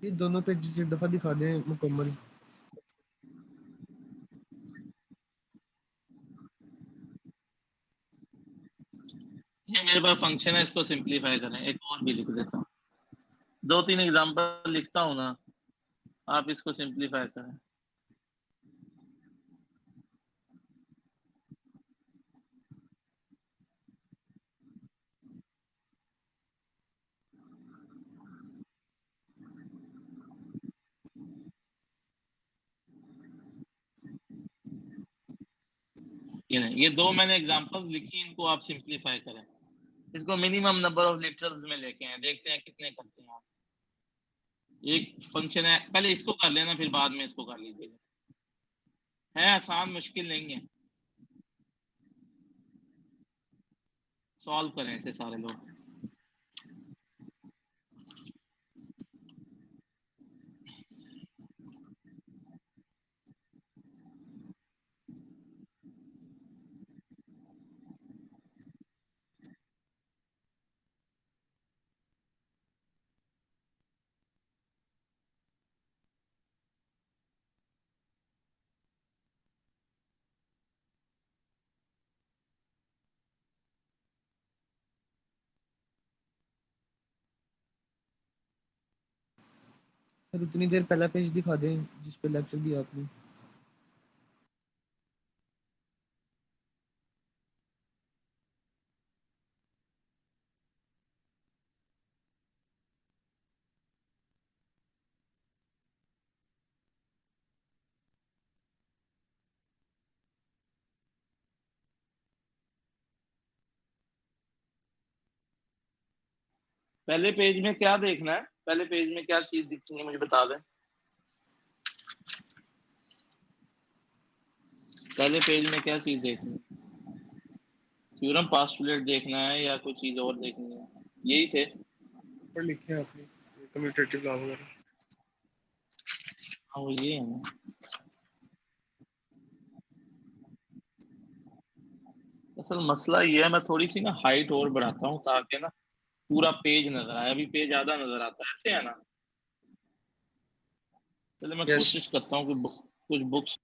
[SPEAKER 6] ये दोनों पेज एक दफा दिखा दें मुकम्मल।
[SPEAKER 1] ये मेरे पास फंक्शन है, इसको सिंप्लीफाई करें। एक और भी लिख देता हूँ, 2-3 एग्जांपल लिखता हूँ ना, आप इसको सिंप्लीफाई करें। ये नहीं, ये 2 मैंने एग्जांपल्स लिखी, इनको आप सिंप्लीफाई करें। इसको मिनिमम नंबर ऑफ लिटरल्स में लेके हैं, देखते हैं कितने करते हैं आप। एक फंक्शन है, पहले इसको कर लेना, फिर बाद में इसको कर लीजिएगा। है आसान, मुश्किल नहीं है। सॉल्व करें इसे सारे लोग।
[SPEAKER 6] सर उतनी देर पहला पेज दिखा दें जिस पे लेक्चर दिया आपने।
[SPEAKER 1] पहले पेज में क्या देखना है, पहले पेज में क्या चीज दिखनी है मुझे बता दें। पहले पेज में क्या चीज देखनी है? थ्योरम पास्टुलेट देखना है या कोई चीज और देखनी है? यही थे।
[SPEAKER 6] पर लिखे हैं आपने कम्यूटेटिव लॉ वगैरह।
[SPEAKER 1] हाँ, वो ये है ना। असल मसला ये है, मैं थोड़ी सी ना हाइट और बढ़ाता हूँ ताकि ना पूरा पेज नजर आया, अभी पेज आधा नजर आता है, ऐसे है ना। चलो मैं
[SPEAKER 6] यस।
[SPEAKER 1] कोशिश करता हूँ कि कुछ बुक्स।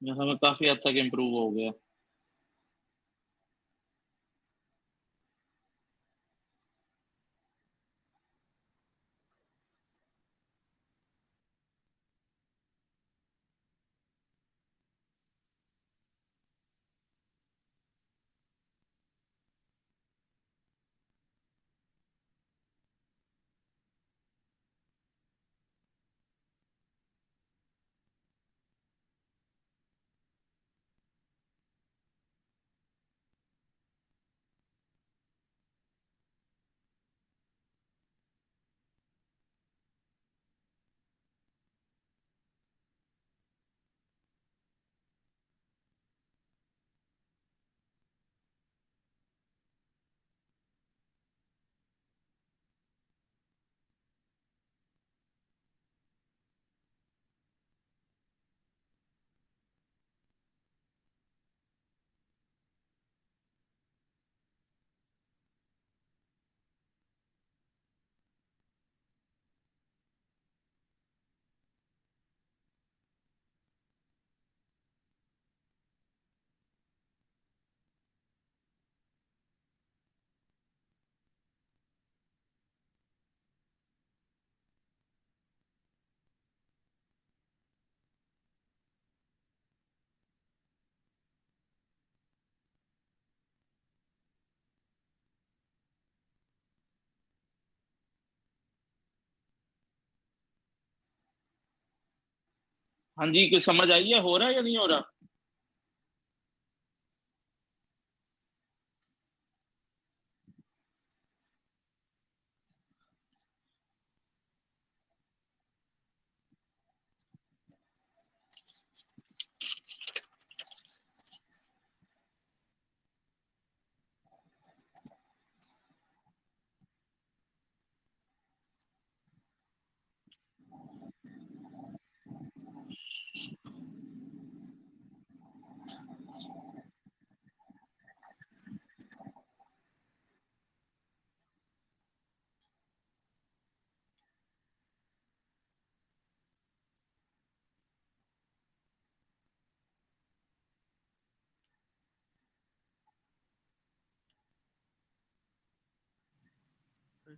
[SPEAKER 1] यहाँ में काफी हद तक इम्प्रूव हो गया। हाँ जी, कुछ समझ आई है, हो रहा है या नहीं हो रहा?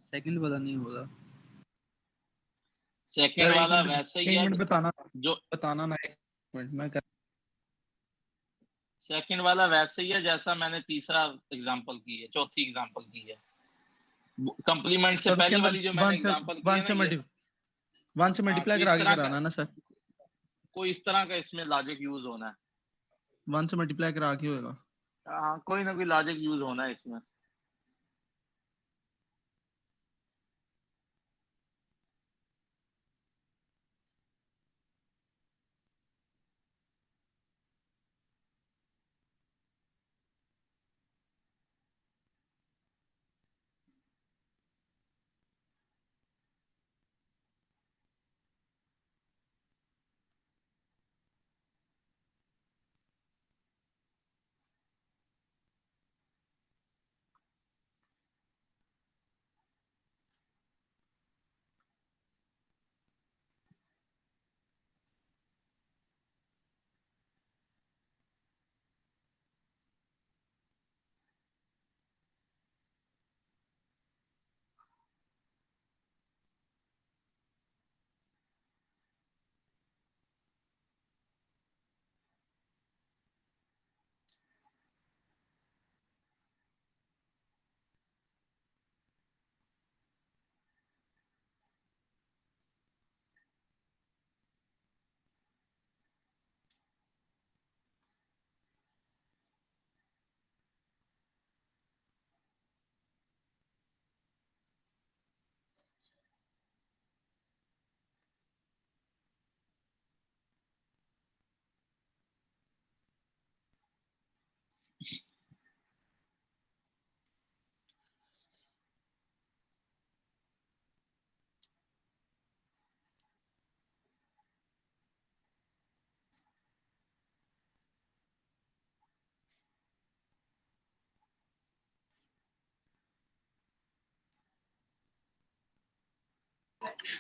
[SPEAKER 2] सेकंड वाला नहीं हो रहा।
[SPEAKER 1] सेकंड
[SPEAKER 3] यार एक
[SPEAKER 1] वाला
[SPEAKER 3] मिनट,
[SPEAKER 1] वैसे ही
[SPEAKER 3] एक
[SPEAKER 1] है
[SPEAKER 3] मिनट बताना,
[SPEAKER 1] जो
[SPEAKER 3] बताना ना, एक मिनट मैं कर...
[SPEAKER 1] सेकंड वाला वैसे ही है जैसा मैंने तीसरा एग्जांपल की है, चौथी एग्जांपल की है। कंप्लीमेंट से
[SPEAKER 3] सर उसके
[SPEAKER 1] पहली
[SPEAKER 3] अंदर
[SPEAKER 1] वाली जो मैंने एग्जांपल की
[SPEAKER 3] वन
[SPEAKER 1] है ना
[SPEAKER 3] से
[SPEAKER 1] ये।
[SPEAKER 3] मल्टी वन से
[SPEAKER 1] हाँ,
[SPEAKER 3] मल्टीप्लाई
[SPEAKER 1] कोई
[SPEAKER 3] करा
[SPEAKER 1] इस
[SPEAKER 3] के
[SPEAKER 1] तरह का,
[SPEAKER 3] कराना ना सर।
[SPEAKER 1] कोई इस तरह का इसमें लॉजिक यूज होना है।
[SPEAKER 3] वन से मल्टीप्लाई करा के होएगा।
[SPEAKER 1] हाँ, कोई ना कोई लॉजिक यूज होना है इसमें।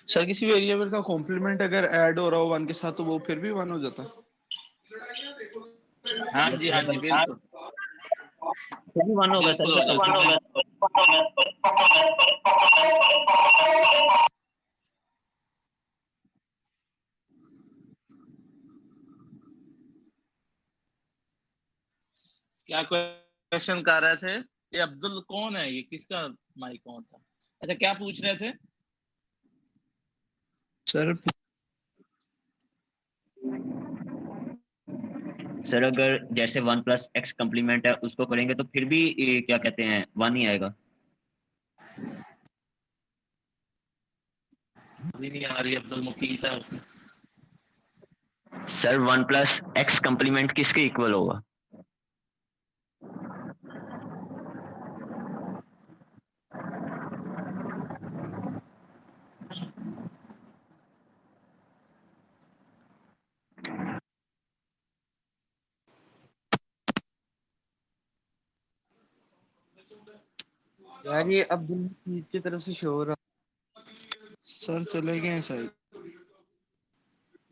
[SPEAKER 3] सर किसी वेरिएबल का कॉम्प्लीमेंट अगर ऐड हो रहा हो 1 के साथ तो वो फिर भी 1 हो जाता है।
[SPEAKER 1] हाँ जी बिल्कुल
[SPEAKER 5] फिर भी 1 होगा सर,
[SPEAKER 1] बिल्कुल हो
[SPEAKER 5] फिर तो 1
[SPEAKER 1] जाता है।
[SPEAKER 5] होगा।
[SPEAKER 1] क्या क्वेश्चन कर रहे थे? ये अब्दुल कौन है? ये किसका माइक ऑन था? अच्छा क्या पूछ रहे थे?
[SPEAKER 3] सर
[SPEAKER 5] सर अगर जैसे 1 प्लस एक्स कम्प्लीमेंट है उसको करेंगे तो फिर भी क्या कहते हैं 1 ही आएगा।
[SPEAKER 1] अभी नहीं आ रही अब्दुल मुकीत साहब।
[SPEAKER 5] सर 1 प्लस एक्स कम्प्लीमेंट किसके इक्वल होगा?
[SPEAKER 6] यार ये अब्दुल की तरफ से शो हो रहा।
[SPEAKER 3] सर चले गए हैं सही।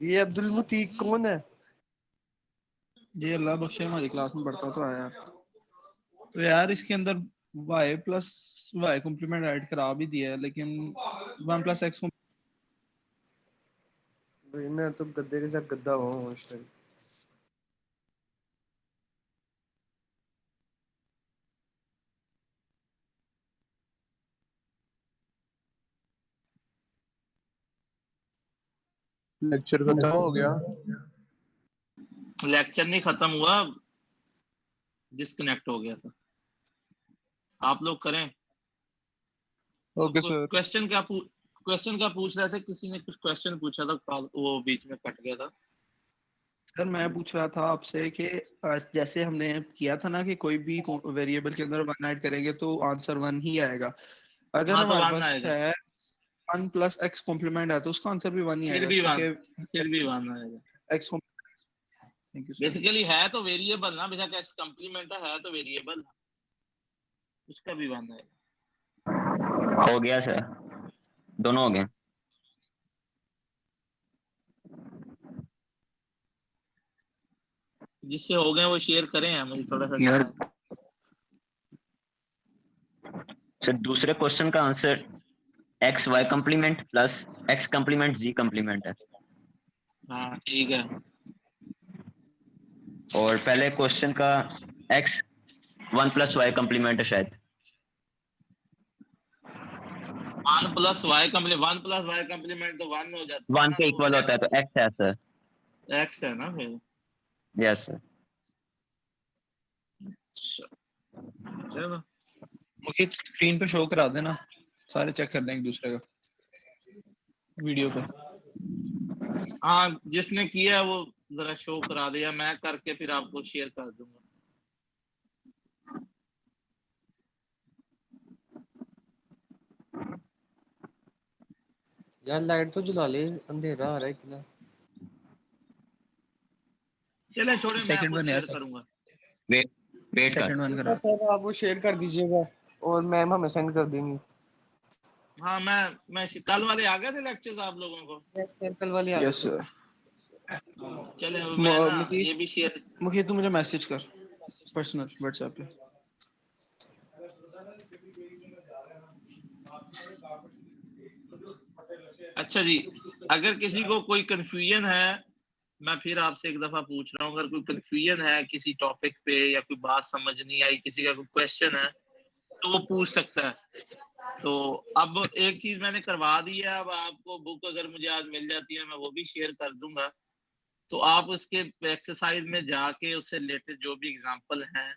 [SPEAKER 6] ये अब्दुल मुतीक कौन है?
[SPEAKER 3] ये अल्लाह बख्शे हमारी क्लास में पढ़ता तो आया। तो यार इसके अंदर y plus y complement add करा भी दिया है लेकिन 1 प्लस एक्स
[SPEAKER 6] भाई मैं तो गद्दे के साथ गद्दा हुआ हूँ इस टाइम।
[SPEAKER 9] लेक्चर खत्म हो गया।
[SPEAKER 1] लेक्चर नहीं खत्म हुआ, डिस्कनेक्ट हो गया था। आप लोग करें।
[SPEAKER 3] Okay sir.
[SPEAKER 1] क्वेश्चन क्या पूछ रहे थे? किसी ने कुछ क्वेश्चन पूछा था, वो बीच में कट गया था।
[SPEAKER 2] सर मैं पूछ रहा था आपसे कि जैसे हमने किया था ना कि कोई भी वेरिएबल के अंदर 1 ऐड करेंगे तो आंसर 1 ही आएगा। अगर
[SPEAKER 1] हाँ तो
[SPEAKER 2] हमारे
[SPEAKER 1] 1
[SPEAKER 2] पास
[SPEAKER 1] आएगा,
[SPEAKER 2] है 1 प्लस एक्स कॉम्प्लीमेंट है तो उसका आंसर भी 1 ही
[SPEAKER 1] फिर
[SPEAKER 2] आएगा
[SPEAKER 1] भी 1
[SPEAKER 2] क्योंकि
[SPEAKER 1] फिर भी 1 आएगा।
[SPEAKER 2] X. Thank you sir.
[SPEAKER 1] Basically है तो वेरिएबल ना, बेशक एक्स कम्प्लीमेंट है तो वेरिएबल, उसका भी 1 आएगा।
[SPEAKER 5] हो गया सर, दोनों हो गए।
[SPEAKER 1] जिससे हो गए वो शेयर करें, मुझे थोड़ा सा
[SPEAKER 8] यार
[SPEAKER 5] सर दूसरे क्वेश्चन का answer X Y complement plus x complement Z complement है।
[SPEAKER 1] हाँ ठीक है।
[SPEAKER 5] और पहले क्वेश्चन का एक्स 1 प्लस वाई कम्प्लीमेंट है शायद।
[SPEAKER 1] 1 प्लस वाई कम्प्लीमेंट तो 1 हो जाता है
[SPEAKER 5] 1
[SPEAKER 1] ना,
[SPEAKER 5] के
[SPEAKER 1] तो
[SPEAKER 5] इक्वल होता है
[SPEAKER 1] एक्स
[SPEAKER 5] तो एक्स है सर।
[SPEAKER 1] एक्स है ना फिर।
[SPEAKER 5] Yes sir.
[SPEAKER 1] चलो
[SPEAKER 3] मुझे स्क्रीन पे शो करा देना, सारे चेक कर लें एक दूसरे का वीडियो पे।
[SPEAKER 1] हाँ जिसने किया है वो जरा शो करा दिया, मैं करके फिर आपको शेयर कर दूंगा।
[SPEAKER 6] यार लाइट तो जला ले, अंधेरा आ रहा है इतना।
[SPEAKER 1] चले छोड़े, मैं
[SPEAKER 3] सेकंड
[SPEAKER 1] खुद
[SPEAKER 3] वन है
[SPEAKER 1] शेयर
[SPEAKER 3] सर।
[SPEAKER 1] करूंगा।
[SPEAKER 5] वेट वेट कर।
[SPEAKER 3] सेकंड वन
[SPEAKER 6] ठीक है
[SPEAKER 3] करा।
[SPEAKER 6] सर, आप वो शेयर कर दीजिएगा और मैम हमें सेंड कर देंगी।
[SPEAKER 1] हाँ मैं कल वाले आ गए थे लेक्चर्स आप लोगों को।
[SPEAKER 6] यस सर, कल वाले आ गए
[SPEAKER 3] यस
[SPEAKER 6] थे।
[SPEAKER 3] सर।
[SPEAKER 1] चले मैं ना
[SPEAKER 3] मुकी
[SPEAKER 1] ये भी शेयर।
[SPEAKER 3] मुकी तू मुझे मैसेज कर पर्सनल व्हाट्सएप पे।
[SPEAKER 1] अच्छा जी, अगर किसी को कोई कंफ्यूजन है, मैं फिर आपसे एक दफा पूछ रहा हूँ, अगर कोई कंफ्यूजन है किसी टॉपिक पे या कोई बात समझ नहीं आई, किसी का कोई क्वेश्चन है तो वो पूछ सकता है। तो अब एक चीज मैंने करवा दी है, अब आपको बुक अगर मुझे आज मिल जाती है मैं वो भी शेयर कर दूंगा। तो आप उसके एक्सरसाइज में जाके उससे रिलेटेड जो भी एग्जांपल हैं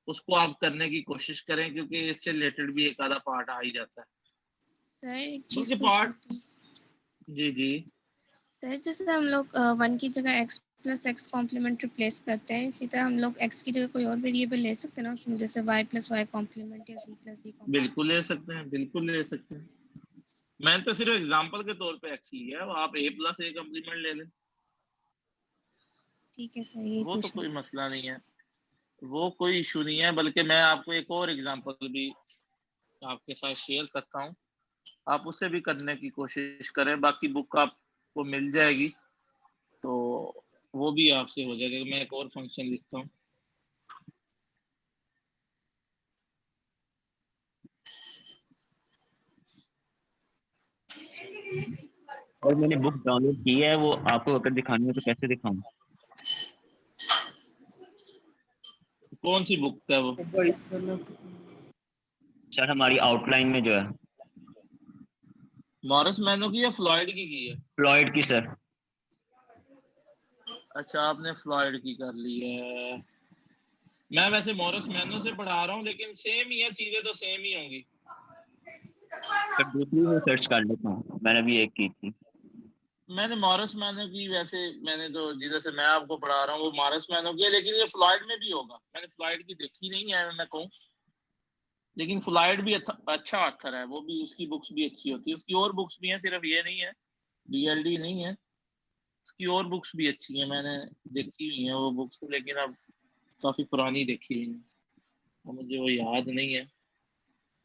[SPEAKER 1] उसको आप करने की कोशिश करें, क्योंकि इससे रिलेटेड भी एक आधा पार्ट आ ही जाता है।
[SPEAKER 10] सर एक चीज
[SPEAKER 1] बल्कि
[SPEAKER 10] पूछनी
[SPEAKER 1] पार्ट।
[SPEAKER 10] थी।
[SPEAKER 1] जी जी।
[SPEAKER 10] सर जैसे हम लोग 1 की जगह x plus x complement replace करते हैं, इसी तरह हम लोग x की जगह कोई और वेरिएबल ले सकते हैं ना उसमें, जैसे y प्लस वाई कॉम्प्लीमेंट या z प्लस z कॉम्प्लीमेंट।
[SPEAKER 1] बिल्कुल ले सकते हैं, बिल्कुल ले सकते हैं। मैंने तो सिर्फ एग्जांपल के तौर पे एक्स लिया है, आप a प्लस ए कम्प्लीमेंट ले लें,
[SPEAKER 10] ठीक है सर, यही
[SPEAKER 1] वो तो
[SPEAKER 10] पूछना
[SPEAKER 1] कोई
[SPEAKER 10] था।
[SPEAKER 1] मसला नहीं है, वो कोई इशू नहीं है। बल्कि मैं आपको एक और एग्जांपल भी आपके साथ शेयर करता हूँ। आप उससे भी करने की कोशिश करें। बाकी बुक आपको मिल जाएगी तो वो भी आपसे हो जाएगा। मैं एक और फंक्शन लिखता हूँ।
[SPEAKER 5] और मैंने बुक डाउनलोड की है, वो आपको अगर दिखानी हो तो कैसे दिखाऊं?
[SPEAKER 1] कौन सी बुक है वो?
[SPEAKER 5] सर हमारी आउटलाइन में जो है,
[SPEAKER 1] मॉरिस मैनो की या फ्लॉयड की है?
[SPEAKER 5] फ्लॉयड की सर।
[SPEAKER 1] अच्छा, आपने फ्लॉयड की कर ली है। मैं वैसे मॉरिस मैनो से पढ़ा रहा हूँ, लेकिन सेम ही है, चीजें तो सेम ही होंगी।
[SPEAKER 5] सर दूसरी में सर्च कर लेता हूँ, मैंने भी एक की थी।
[SPEAKER 1] मैंने मॉरिस मैनो की, वैसे मैंने तो जिधर से मैं आपको पढ़ा रहा हूँ वो मॉरिस मैनो की है, लेकिन ये फ्लॉयड में भी होगा। मैंने फ्लॉयड की देखी नहीं है मैं कहूँ, लेकिन फ्लॉयड भी अच्छा ऑथर है। वो भी, उसकी बुक्स भी अच्छी होती है। उसकी और बुक्स भी हैं, सिर्फ ये नहीं है, डीएलडी नहीं है, उसकी और बुक्स भी अच्छी हैं। मैंने देखी हुई हैं वो बुक्स, लेकिन अब काफी पुरानी देखी हुई हैं, और मुझे वो याद नहीं है।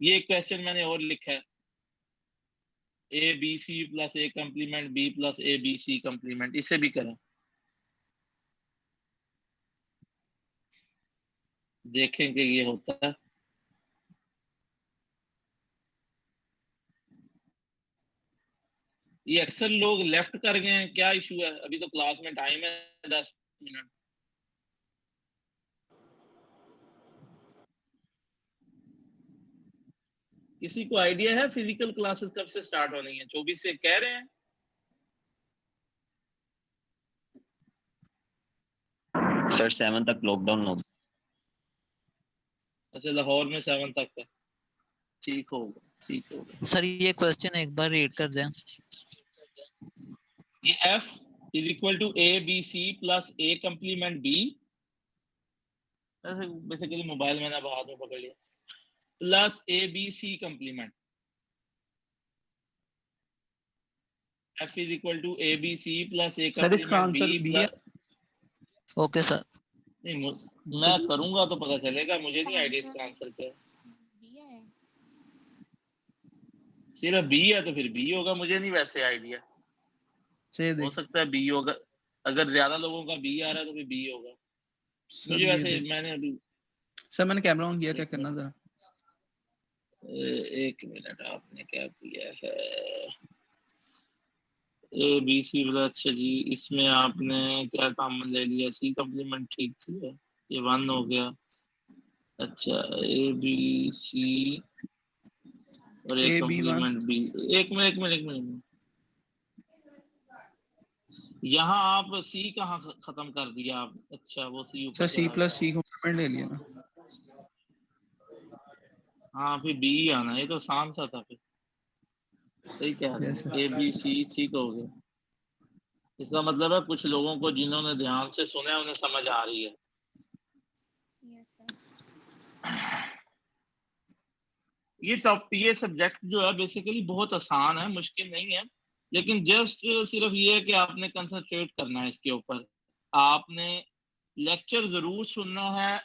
[SPEAKER 1] ये एक क्वेश्चन मैंने और लिखा है, A B C plus A complement B plus A B C complement, इसे भी करें, देखेंगे ये होता है। ये अक्सर लोग लेफ्ट कर गए हैं, क्या इशू है? अभी तो क्लास में टाइम है 10 मिनट। किसी को आइडिया है फिजिकल क्लासेस कब से स्टार्ट होनी है? 24 से कह रहे हैं।
[SPEAKER 5] सर 7 तक लॉकडाउन हो।
[SPEAKER 1] अच्छा, लाहौर में 7 तक है। ठीक होगा, ठीक होगा।
[SPEAKER 7] सर ये क्वेश्चन एक बार रीड कर दें।
[SPEAKER 1] ये f is equal to A B C plus A complement B, basically mobile मैंने अब हाथ में पकड़ लिया, plus A B C complement. f is equal to A B C plus A
[SPEAKER 3] sir इसका
[SPEAKER 1] कम्प्लीमेंट
[SPEAKER 3] आंसर
[SPEAKER 1] बी
[SPEAKER 3] बी है।
[SPEAKER 1] Plus.
[SPEAKER 7] Okay sir.
[SPEAKER 1] नहीं, मैं करूंगा तो पता चलेगा, मुझे नहीं आइडिया
[SPEAKER 10] आंसर
[SPEAKER 1] इसका आंसर क्या है।
[SPEAKER 10] बी है।
[SPEAKER 1] सिर्फ बी है तो फिर बी होगा, मुझे नहीं वैसे आइडिया।
[SPEAKER 3] सही
[SPEAKER 1] हो
[SPEAKER 3] देख
[SPEAKER 1] सकता है बी होगा, अगर ज्यादा लोगों का बी आ रहा है तो फिर बी होगा।
[SPEAKER 3] सर,
[SPEAKER 1] मुझे
[SPEAKER 3] ये
[SPEAKER 1] वैसे,
[SPEAKER 3] देख
[SPEAKER 1] मैंने अभी
[SPEAKER 3] सर, मैंने कैमरा ऑन किया, चेक करना जरा।
[SPEAKER 1] एक मिनट, आपने क्या किया है? ए बी सी प्लस, अच्छा जी, इसमें आपने क्या काम ले लिया? सी कम्प्लीमेंट, ठीक है, ये 1 हो गया। अच्छा, ए बी सी और ए
[SPEAKER 3] AB1
[SPEAKER 1] कम्प्लीमेंट बी। एक मिनट, एक मिनट, एक मिनट, यहाँ आप सी कहाँ खत्म कर दिया आप? अच्छा, वो सी
[SPEAKER 3] सर,
[SPEAKER 1] ऊपर
[SPEAKER 3] C
[SPEAKER 1] चला
[SPEAKER 3] प्लस
[SPEAKER 1] गया।
[SPEAKER 3] C कॉम्प्लीमेंट ले लिया ना।
[SPEAKER 1] हाँ, फिर बी आना, ये तो आसान सा था फिर। सही कह रहे
[SPEAKER 3] यस
[SPEAKER 1] हैं, ए बी सी ठीक हो गया। इसका मतलब है कुछ लोगों को जिन्होंने ध्यान से सुना है उन्हें समझ आ रही है।
[SPEAKER 10] Yes sir.
[SPEAKER 1] ये सब्जेक्ट जो है बेसिकली बहुत आसान है, मुश्किल नहीं है, लेकिन जस्ट सिर्फ ये है कि आपने कंसंट्रेट करना है इसके ऊपर। आपने लेक्चर जरूर सुनना है,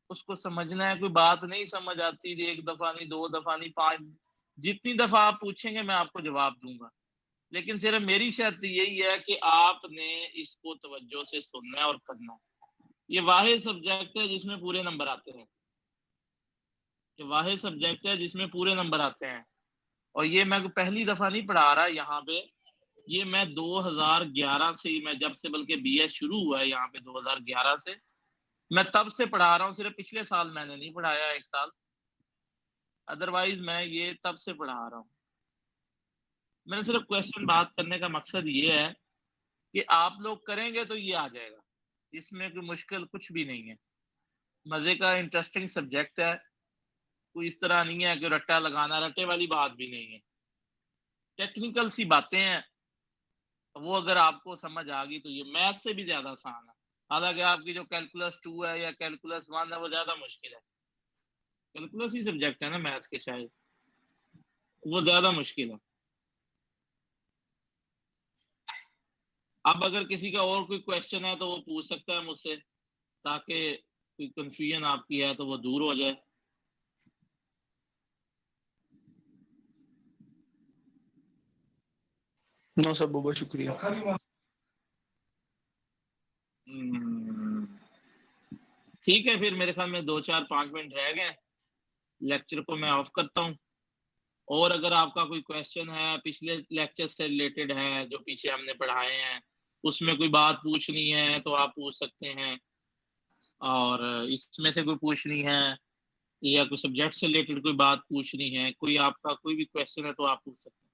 [SPEAKER 1] उसको समझना है। कोई बात नहीं समझ आती, एक दफा नहीं, 2 दफा नहीं, 5, जितनी दफा आप पूछेंगे मैं आपको जवाब दूंगा। लेकिन सिर्फ मेरी शर्त यही है कि आपने इसको तवज्जो से सुनना है और करना है। ये वाहिद सब्जेक्ट है जिसमें पूरे नंबर आते हैं। ये वाहिद सब्जेक्ट है जिसमें पूरे नंबर आते हैं। और ये मैं पहली दफा नहीं पढ़ा रहा यहाँ पे, ये मैं 2011 से ही, मैं जब से बल्कि बीएस शुरू हुआ है यहाँ पे 2011 से, मैं तब से पढ़ा रहा हूँ। सिर्फ पिछले साल मैंने नहीं पढ़ाया, 1 साल, अदरवाइज मैं ये तब से पढ़ा रहा हूँ। मैंने सिर्फ क्वेश्चन बात करने का मकसद ये है कि आप लोग करेंगे तो ये आ जाएगा, इसमें कोई मुश्किल कुछ भी नहीं है। मजे का इंटरेस्टिंग सब्जेक्ट है, कोई इस तरह नहीं है कि रट्टा लगाना, रट्टे वाली बात भी नहीं है। टेक्निकल सी बातें हैं, वो अगर आपको समझ आ गई तो ये मैथ से भी ज्यादा आसान है। हालांकि आपकी जो कैलकुलस 2 है या कैलकुलस 1 है वो ज्यादा मुश्किल है। कैलकुलस ही सब्जेक्ट है ना मैथ के, शायद वो ज्यादा मुश्किल है। अब अगर किसी का और कोई क्वेश्चन है तो वो पूछ सकता है मुझसे, ताकि कोई कंफ्यूजन आपकी है तो वो दूर हो जाए।
[SPEAKER 3] नो सर, बहुत शुक्रिया।
[SPEAKER 1] ठीक है, फिर मेरे ख्याल में 2-4-5 मिनट रह गए, लेक्चर को मैं ऑफ करता हूँ। और अगर आपका कोई क्वेश्चन है पिछले लेक्चर से रिलेटेड है, जो पीछे हमने पढ़ाए हैं, उसमें कोई बात पूछनी है तो आप पूछ सकते हैं, और इसमें से कोई पूछनी है या कोई सब्जेक्ट से रिलेटेड कोई बात पूछनी है, कोई आपका कोई भी क्वेश्चन है तो आप पूछ सकते हैं।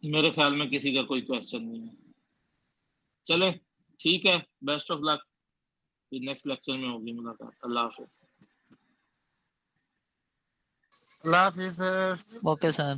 [SPEAKER 1] मेरे ख्याल में किसी का कोई क्वेश्चन नहीं है। चले, ठीक है, बेस्ट ऑफ लक, फिर नेक्स्ट लेक्चर में होगी मुलाकात। अल्लाह हाफिज।
[SPEAKER 6] अल्लाह हाफिज सर।
[SPEAKER 7] Okay sir.